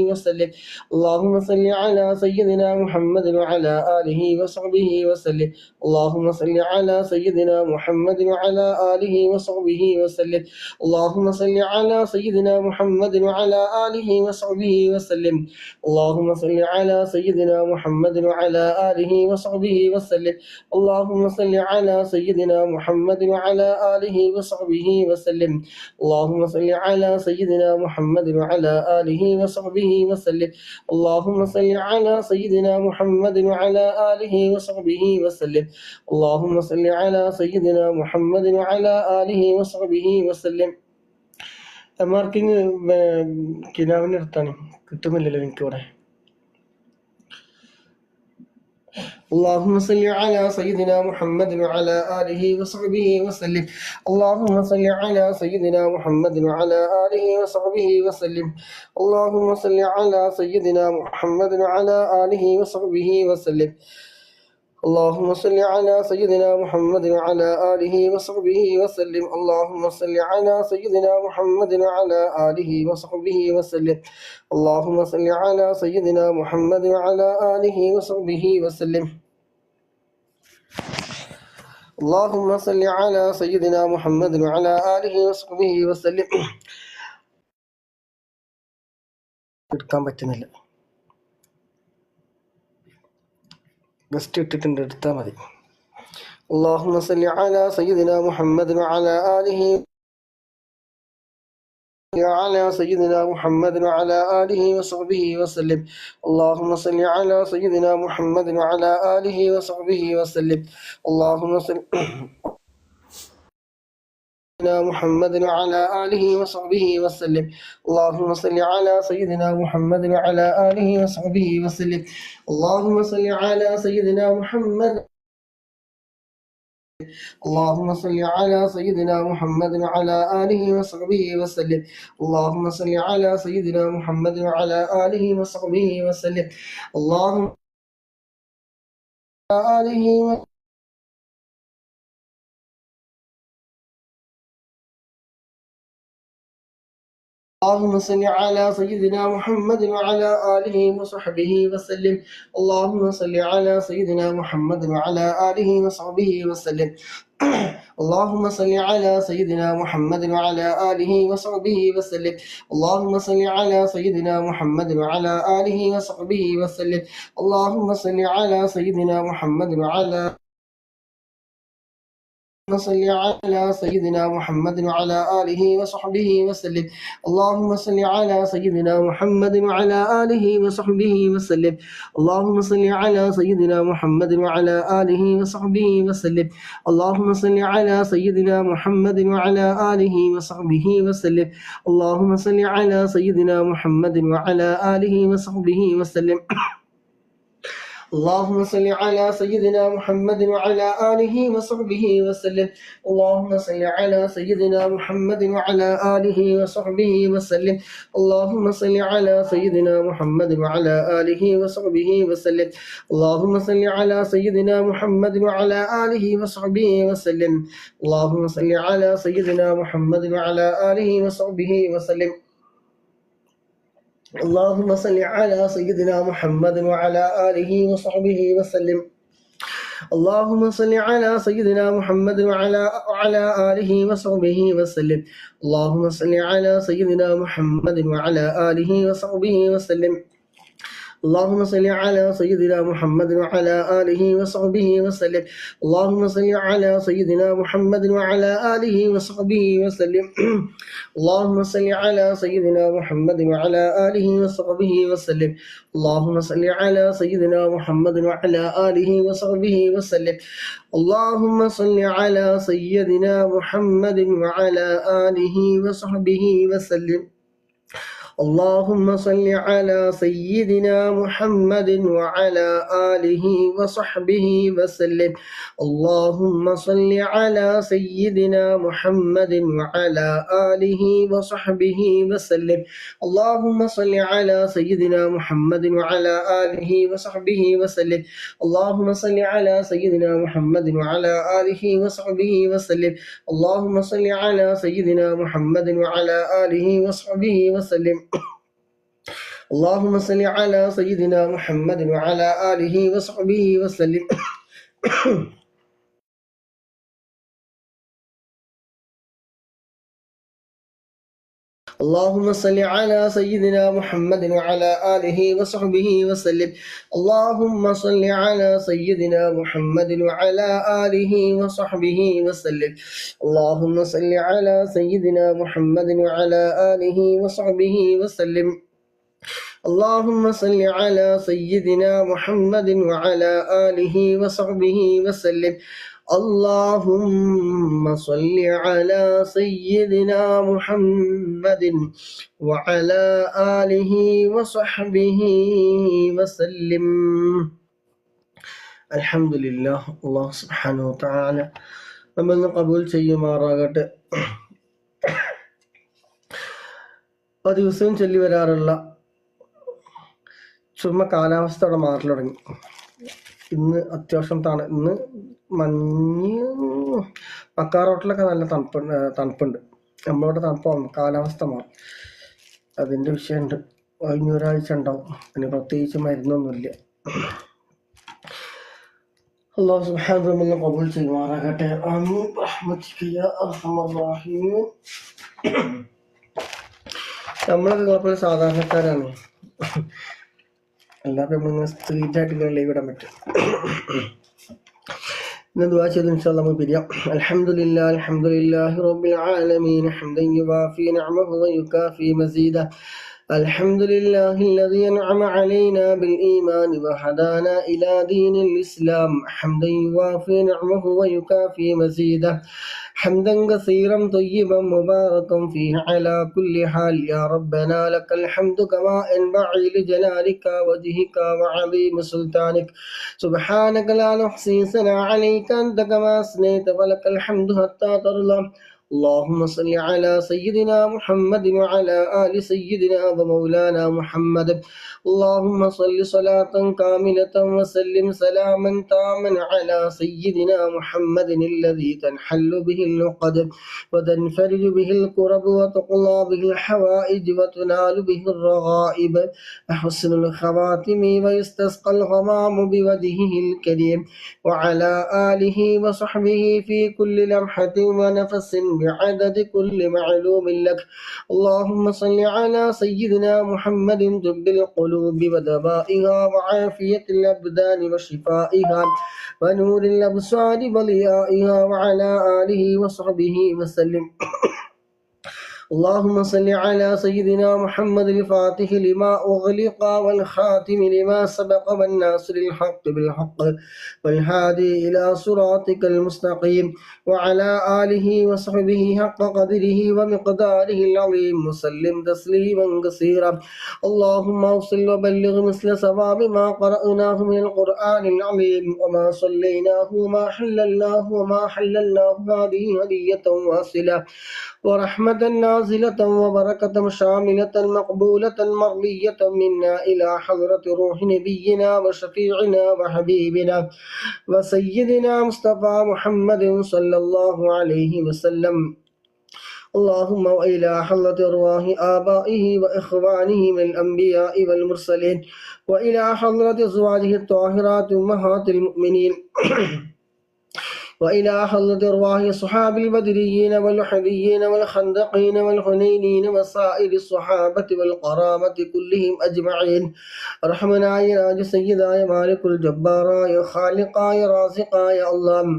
وسلم. اللهم صل على سيدنا محمد وعلى آله وصحبه وسلم. اللهم صل على سيدنا محمد وعلى آله وصحبه وسلم. اللهم صل على سيدنا محمد وعلى آله وصحبه وسلم. اللهم صل على سيدنا محمد وعلى آله وصحبه وسلم. اللهم صل على سيدنا محمد وعلى آله وصحبه وسلم. اللهم صل على سيدنا محمد وعلى آله وصحبه وسلم. اللهم صل على سيدنا محمد وعلى آله وصحبه وسلم. മാർക്കിങ് കിനാവിന് എടുത്താണ് കിട്ടുന്നില്ലല്ലോ എനിക്കിവിടെ. اللهم صل على سيدنا محمد وعلى آله وصحبه وسلم. اللهم صل على سيدنا محمد وعلى آله وصحبه وسلم. اللهم صل على سيدنا محمد وعلى آله وصحبه وسلم. اللهم صل على سيدنا محمد وعلى آله وصحبه وسلم. اللهم صل على سيدنا محمد وعلى آله وصحبه وسلم. اللهم صل على سيدنا محمد وعلى آله وصحبه وسلم. اللهم صل على سيدنا محمد وعلى آله وصحبه وسلم. എടുക്കാൻ പറ്റുന്നില്ല, ജസ്റ്റ് ഇട്ടിട്ടുണ്ട്, എടുത്താൽ മതി. اللهم صل على سيدنا محمد وعلى آله على سيدنا محمد وعلى آله وصحبه وسلم. اللهم صل على سيدنا محمد وعلى آله وصحبه وسلم. اللهم صل محمد وعلى آله وصحبه وسلم. اللهم صل على سيدنا محمد وعلى آله وصحبه وسلم. اللهم صل على سيدنا محمد. اللهم صل على سيدنا محمد وعلى آله وصحبه وسلم. اللهم صل على سيدنا محمد وعلى آله وصحبه وسلم. اللهم آله اللهم صل على سيدنا محمد وعلى آله وصحبه وسلم. اللهم صل على سيدنا محمد وعلى آله وصحبه وسلم. اللهم صل على سيدنا محمد وعلى آله وصحبه وسلم. اللهم صل على سيدنا محمد وعلى آله وصحبه وسلم. اللهم صل على سيدنا محمد وعلى صل على سيدنا محمد وعلى آله وصحبه وسلم. اللهم صل على سيدنا محمد وعلى آله وصحبه وسلم. اللهم صل على سيدنا محمد وعلى آله وصحبه وسلم. اللهم صل على سيدنا محمد وعلى آله وصحبه وسلم. اللهم صل على سيدنا محمد وعلى آله وصحبه وسلم. اللهم صل على سيدنا محمد وعلى آله وصحبه وسلم. اللهم صل على سيدنا محمد وعلى آله وصحبه وسلم. اللهم صل على سيدنا محمد وعلى آله وصحبه وسلم. اللهم صل على سيدنا محمد وعلى آله وصحبه وسلم. اللهم صل على سيدنا محمد وعلى آله وصحبه وسلم. اللهم صل على سيدنا محمد وعلى آله وصحبه وسلم. اللهم صل على سيدنا محمد وعلى آله وصحبه وسلم. اللهم صل على سيدنا محمد وعلى آله وصحبه وسلم. اللهم صل على سيدنا محمد وعلى آله وصحبه وسلم. اللهم صل على سيدنا محمد وعلى آله وصحبه وسلم. اللهم صل على سيدنا محمد وعلى آله وصحبه وسلم. اللهم صل على سيدنا محمد وعلى آله وصحبه وسلم. اللهم صل على سيدنا محمد وعلى آله وصحبه وسلم. اللهم صل على سيدنا محمد وعلى آله وصحبه وسلم. اللهم صل على سيدنا محمد وعلى آله وصحبه وسلم. اللهم صل على سيدنا محمد وعلى آله وصحبه وسلم. اللهم صل على سيدنا محمد وعلى آله وصحبه وسلم. اللهم صل على سيدنا محمد وعلى آله وصحبه وسلم. اللهم صل على سيدنا محمد وعلى آله وصحبه وسلم. اللهم صل على سيدنا محمد وعلى آله وصحبه وسلم. اللهم صل على سيدنا محمد وعلى آله وصحبه وسلم. اللهم صل على سيدنا محمد وعلى آله وصحبه وسلم. اللهم صل على سيدنا محمد وعلى آله وصحبه وسلم. اللهم صل على سيدنا محمد وعلى آله وصحبه وسلم. الحمد لله. الله سبحانه وتعالى നമ്മന്ന് കബൂൽ ചെയ്യുമാറാകട്ടെ. ദിവസവും ചൊല്ലി വരാറുള്ള ചുമ കാലാവസ്ഥയുടെ മാറി തുടങ്ങി. ഇന്ന് അത്യാവശ്യം ഇന്ന് മഞ്ഞ് മക്കാറോട്ടിലൊക്കെ നല്ല തണുപ്പുണ്ട്. നമ്മളോട് തണുപ്പാവും, കാലാവസ്ഥ മാറും. അതിൻ്റെ വിഷയമുണ്ട്. കഴിഞ്ഞ ഒരാഴ്ച ഉണ്ടാവും. അതിന് പ്രത്യേകിച്ച് മരുന്നൊന്നുമില്ല. അല്ലാഹു സുബ്ഹാനഹു വ തആല ഖബൂൽ ചെയ്യുമാറാകട്ടെ. ആമീൻ റഹ്മതിക യാ അർഹമർ റഹീമീൻ. നമ്മളൊക്കെ കുഴപ്പമില്ല, സാധാരണക്കാരാണ്. എല്ലാവരും നമ്മളിങ്ങനെ സ്ട്രീറ്റായിട്ട് ഇങ്ങനെ ലൈവ് ഇടാൻ പറ്റും. ഇന്ന് ദുആ ചെയ്ത് ഇൻഷാ അല്ലാഹ് നമുക്ക് പിരിയാം. അൽഹംദുലില്ലാഹി റബ്ബിൽ ആലമീൻ ഹംദൻ യുവാഫി നിഅമഹു വയുകാഫി മസീദ. الحمد لله الذي أنعم علينا بالإيمان وهدانا إلى دين الإسلام حمدا يوافي نعمه ويكافي مزيده حمدا كثيرا طيبا مباركا فيه على كل حال. يا ربنا لك الحمد كما ينبغي لجلالك وجهك وعظيم سلطانك. سبحانك لا نحصي ثناء عليك أنت كما أثنيت ولك الحمد حتى ترضى. اللهم صل على سيدنا محمد وعلى آل سيدنا ومولانا محمد. اللهم صل صلاة كاملة وسلم سلاما تاما على سيدنا محمد الذي تنحل به العقد وتنفرج به الكرب وتقضى به الحوائج وتنال به الرغائب وحسن الخواتم ويستسقى الغمام بوجهه الكريم وعلى آله وصحبه في كل لمحة ونفس بعدد كل معلوم لك. اللهم صل على سيدنا محمد طب القلوب ودوائها وعافية الأبدان وشفائها ونور الأبصار وضيائها وعلى آله وصحبه وسلم. اللهم صل على سيدنا محمد الفاتح لما أغلق والخاتم لما سبق والناصر الحق بالحق والهادي إلى صراطك المستقيم وعلى آله وصحبه حق قدره ومقداره العظيم وسلم تسليما كثيرا. اللهم اوصل وبلغ مثل ثواب ما قرأناه من القرآن العظيم وما صليناه وما حللناه هذه هدية واصلة ورحمة نازلة وبركة شاملة مقبولة مرضية منا إلى حضرة روح نبينا وشفيعنا وحبيبنا وسيدنا مصطفى محمد صلى الله عليه وسلم. اللهم وإلى حضرة أرواح آبائه وإخوانه من الأنبياء والمرسلين وإلى حضرة أزواجه الطاهرات أمهات المؤمنين وإلى حضرة أرواح صحاب البدريين والحديين والخندقين والحنينين وسائر الصحابة والقرامة كلهم أجمعين. റഹ്മാനായ രാജസയ്യിദായ മാലിക്കുൽ ജബ്ബാറായ ഖാലിഖായ റാസിഖായ അല്ലാഹ്,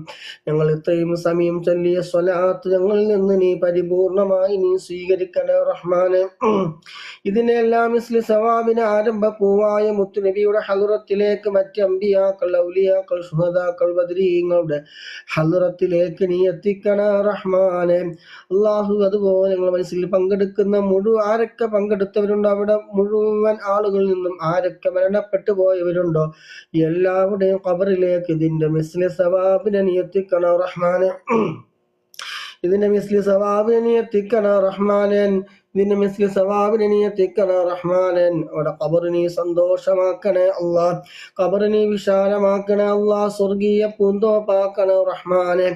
ഞങ്ങൾ ഇത്രയും സമയം ചൊല്ലിയ സ്വലാത്ത് ഞങ്ങളിൽ നിന്ന് നീ പരിപൂർണമായി നീ സ്വീകരിക്കണേ റഹ്മാനെ. ഇതിനെല്ലാം മിസ്ലി സവാബിന് ആരംഭപ്പൂവായ മുത്തുനബിയുടെ ഹളുറത്തിലേക്ക് മറ്റ് അമ്പിയാക്കൾ, ഔലിയാക്കൾ, ശുഹദാക്കൾ, ബദരീങ്ങളുടെ ഹളുറത്തിലേക്ക് നീ എത്തിക്കണ റഹ്മാനെ. അള്ളാഹു, അതുപോലെ ഞങ്ങൾ മനസ്സിൽ പങ്കെടുക്കുന്ന ആരൊക്കെ പങ്കെടുത്തവരുണ്ടോ അവിടെ മുഴുവൻ ആളുകളിൽ നിന്നും ആരൊക്കെ മരണപ്പെട്ടു പോയവരുണ്ടോ എല്ലാവരുടെയും ഖബറിലേക്ക് ഇതിന്റെ മിസ്ലി സവാബിനെ നീ എത്തിക്കണ റഹ്മാനെ. ഇതിന്റെ മിസ്ലി സവാബിനെ നീ എത്തിക്കണ റഹ്മാനൻ. ഇതിന്റെ മിസ്ലി സവാബിനെ നീ എത്തിക്കണ റഹ്മാനൻ. അവിടെ ഖബറിനെ സന്തോഷമാക്കണേ അല്ലാഹ്, ഖബറിനെ വിശാലമാക്കണേ അല്ലാഹ്, സ്വർഗീയ പൂന്തോപ്പാക്കണേ റഹ്മാനെ.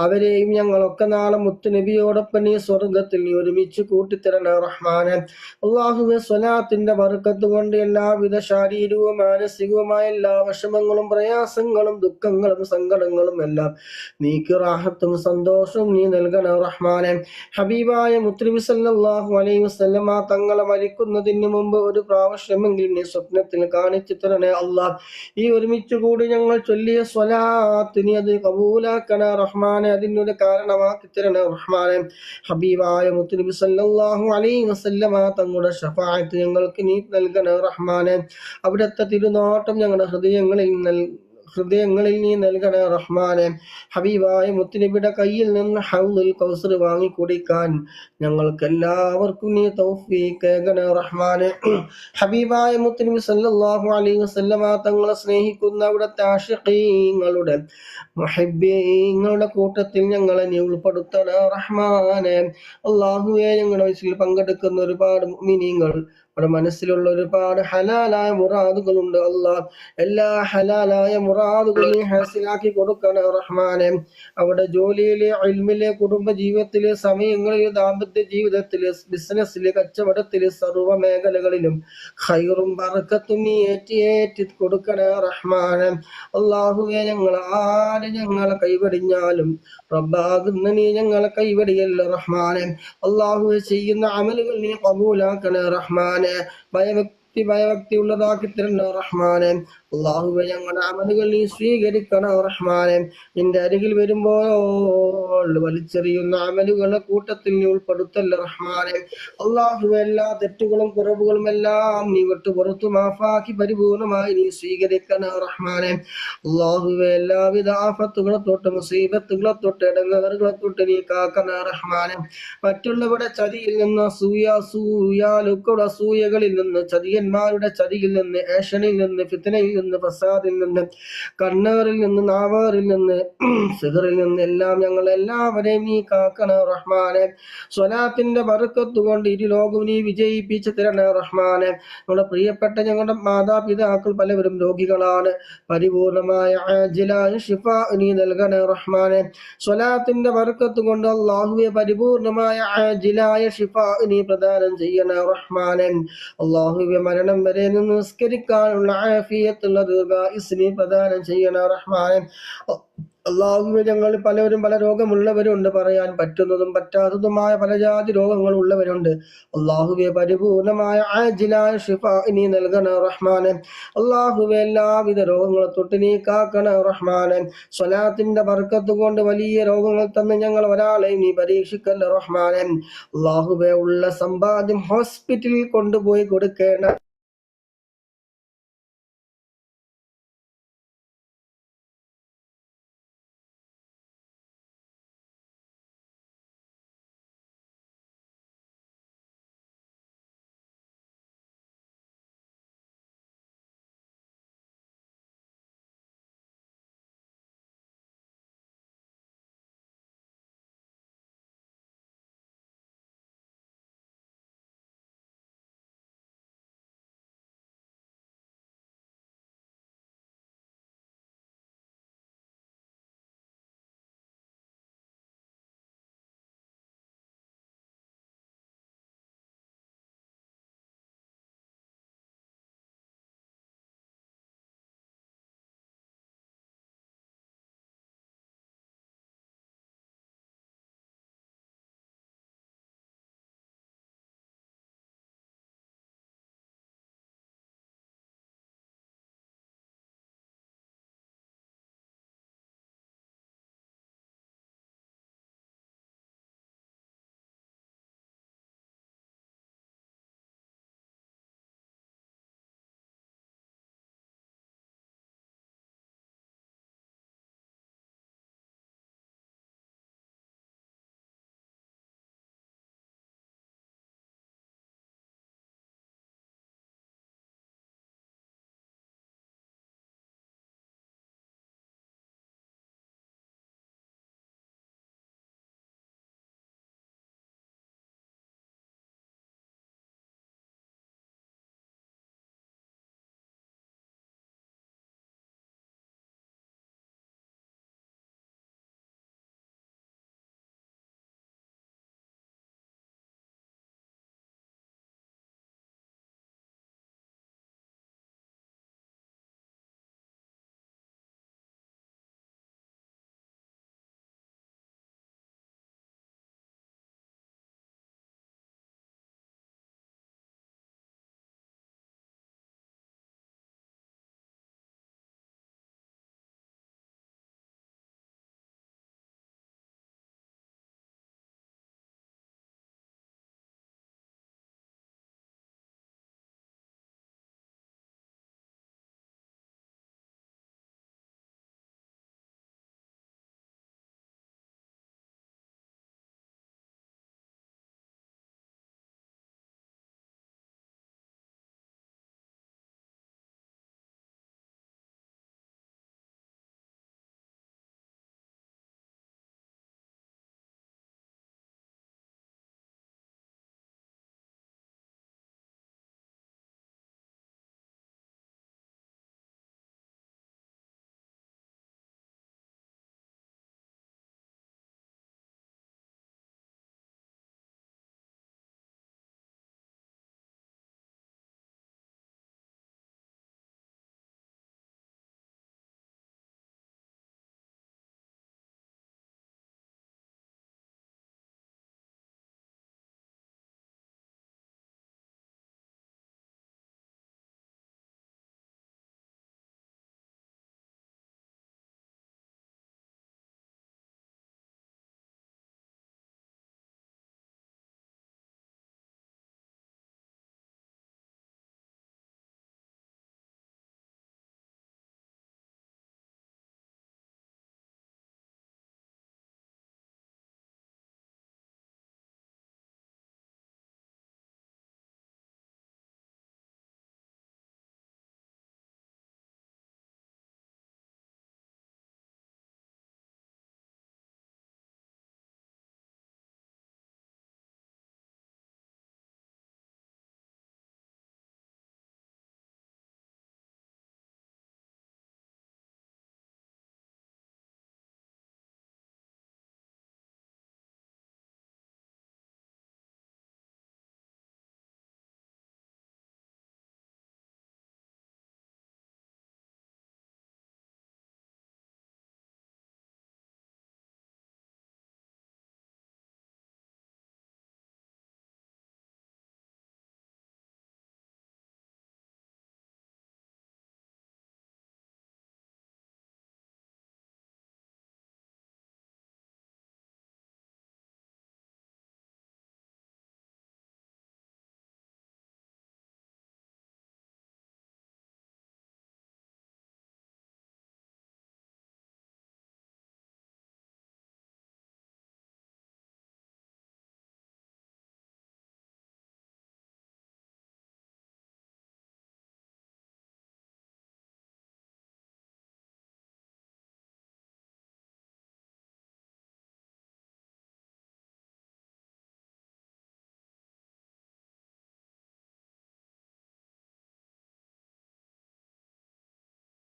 അവരെയും ഞങ്ങളൊക്കെ നാളെ മുത്തുനബിയോടൊപ്പം നീ സ്വർഗത്തിൽ നീ ഒരുമിച്ച് കൂട്ടിത്തരണേ റഹ്മാനെ. അല്ലാഹുവേ, സ്വലാത്തിന്റെ ബർക്കത്ത് കൊണ്ട് എല്ലാവിധ ശാരീരികവും മാനസികവുമായ എല്ലാ വിഷമങ്ങളും പ്രയാസങ്ങളും ദുഃഖങ്ങളും സങ്കടങ്ങളും എല്ലാം നീക്ക് റാഹത്തും സന്തോഷവും നീ നൽകണേ റഹ്മാനെ. ഹബീബായ മുത്തുനബി സല്ലല്ലാഹു അലൈഹി വസല്ലമ തങ്ങളെ മരിക്കുന്നതിന് മുമ്പ് ഒരു പ്രാവശ്യമെങ്കിലും നീ സ്വപ്നത്തിൽ കാണിച്ചു തരണേ അല്ലാഹ്. ഈ ഒരുമിച്ച് കൂടി ഞങ്ങൾ ചൊല്ലിയ സ്വലാത്ത് നീ അത് കബൂലാക്കണേ റഹ്മാനെ, അതിനൊരു കാരണമാക്കി തരണേ റഹ്മാനെ. ഹബീബായ മുത്തുനബി സല്ലല്ലാഹു അലൈഹി വസല്ലമ തങ്ങളുടെ ശഫാഅത്ത് ഞങ്ങൾക്ക് നീ നൽകണേ റഹ്മാനെ. അവിടുത്തെ തിരുനോട്ടം ഞങ്ങളുടെ ഹൃദയങ്ങളിൽ നീ നൽകണേ റഹ്മാനെ. ഹബീബായ മുത്തുനബിയുടെ കയ്യിൽ നിന്ന് ഹൗദുൽ കൗസർ വാങ്ങി കുടിക്കാൻ ഞങ്ങൾക്ക് എല്ലാവർക്കും നീ തൗഫീഖ് ഏകണേ റഹ്മാനെ. ഹബീബായ മുത്തുനബി സല്ലല്ലാഹു അലൈഹി വസല്ലമ തങ്ങളെ സ്നേഹിക്കുന്ന അവിടുത്തെ ആശിഖീങ്ങളുടെ മുഹബ്ബീങ്ങളുടെ കൂട്ടത്തിൽ ഞങ്ങളെ നീ ഉൾപ്പെടുത്തണേ റഹ്മാനെ. അല്ലാഹുവേ, ഞങ്ങളുടെ വയസ്സിൽ പങ്കെടുക്കുന്ന ഒരുപാട് മുഅ്മിനീങ്ങൾ നമ്മുടെ മനസ്സിലുള്ള ഒരുപാട് ഹലാലായ മുറാദുകളുണ്ട് അല്ലാഹ്. എല്ലാ ഹലാലായ മുറാദുകളും നീ ഹാസിലാക്കി കൊടുക്കണം റഹ്മാനെ. അവിടെ ജോലിയിലെ, ഇൽമിലെ, കുടുംബ ജീവിതത്തിലെ, സമയങ്ങളിലെ, ദാമ്പത്യ ജീവിതത്തിലെ, ബിസിനസ്സിലെ, കച്ചവടത്തിലെ, സർവ്വ മേഖലകളിലും ഖൈറും ബർക്കത്തും നീ ഏറ്റി കൊടുക്കണേ റഹ്മാനെ. അല്ലാഹുവേ, ഞങ്ങളെ കൈവടിഞ്ഞാലും റബ്ബാകുന്ന നീ ഞങ്ങളെ കൈവടിയല്ല റഹ്മാനെ. അല്ലാഹുവേ, ചെയ്യുന്ന അമലുകൾ നീ ഖബൂലാക്കണേ റഹ്മാനെ. ഭയഭക്തി ഉള്ളതാക്കി തരണ റഹ്മാനെ. അല്ലാഹുവേ, ഞങ്ങളുടെ അമലുകൾ നീ സ്വീകരിക്കണം റഹ്മാനെ. നിന്റെ അരികിൽ വരുമ്പോൾ വലിച്ചെറിയുന്ന അമലുകളുടെ കൂട്ടത്തിൽ നീ ഉൾപ്പെടുത്തല്ല റഹ്മാനെ. അല്ലാഹുവേ, എല്ലാ തെറ്റുകളും കുറവുകളും എല്ലാം നീ വിട്ടുപുറത്തു മാഫാക്കി പരിപൂർണമായി നീ സ്വീകരിക്കണം റഹ്മാനെ. അല്ലാഹുവേ, എല്ലാവിധ ആഫത്തുകളെ തൊട്ട്, മുസീബത്തുകളെ തൊട്ട്, ഇടങ്ങേറുകളെ തൊട്ട് നീ കാക്കണ റഹ്മാനെ. മറ്റുള്ളവരുടെ ചതിയിൽ നിന്ന്, അസൂയകളിൽ നിന്ന്, ചതിയന്മാരുടെ ചതിയിൽ നിന്ന്, ഏഷണിൽ നിന്ന്, ഫിത്നയിൽ നിന്ന്, ഫസാദിൽ നിന്ന്, കണ്ണേറിൽ നിന്ന്, നാവേറിൽ നിന്ന്, സിഹറിൽ നിന്ന് എല്ലാം ഞങ്ങൾ എല്ലാവരെയും നീ കാക്കണ റഹ്മാനെ. സ്വലാത്തിന്റെ ബർക്കത്ത് കൊണ്ട് ഇരു ലോകവും നീ വിജയിപ്പിച്ച് തരണ റഹ്മാനെ. നമ്മുടെ പ്രിയപ്പെട്ട ഞങ്ങളുടെ മാതാപിതാക്കൾ പലവരും രോഗികളാണ്. പരിപൂർണമായ ആജിലായ ശിഫാ നീ നൽകണ റഹ്മാനെ. സ്വലാത്തിന്റെ ബർക്കത്ത് കൊണ്ട് അല്ലാഹുവേ പരിപൂർണമായ ആജിലായ ശിഫാ നീ പ്രദാനം ചെയ്യണ റഹ്മാനെ. അല്ലാഹുവേ, മരണം വരെ നിസ്കരിക്കാനുള്ള ആഫിയത്തുള്ള ദീർഘായുസ്സ് നീ പ്രദാനം ചെയ്യണ റഹ്മാനെ. അല്ലാഹുവേ, ഞങ്ങൾ പലവരും പല രോഗമുള്ളവരുണ്ട്, പറയാൻ പറ്റുന്നതും പറ്റാത്തതുമായ പല ജാതി രോഗങ്ങൾ ഉള്ളവരുണ്ട്. അല്ലാഹുവേ, പരിപൂർണമായ ആജിലായ ശിഫാ നീ നൽകണ റഹ്മാനെ. അല്ലാഹുവേ, എല്ലാവിധ രോഗങ്ങളെ തൊട്ട് നീ കാക്കണ റഹ്മാനെ. സ്വലാത്തിന്റെ ബർക്കത്ത് കൊണ്ട് വലിയ രോഗങ്ങൾ തന്ന് ഞങ്ങൾ ഒരാളെയും നീ പരീക്ഷിക്കല്ല റഹ്മാനെ. അല്ലാഹുവേ, ഉള്ള സമ്പാദ്യം ഹോസ്പിറ്റലിൽ കൊണ്ടുപോയി കൊടുക്കേണ്ട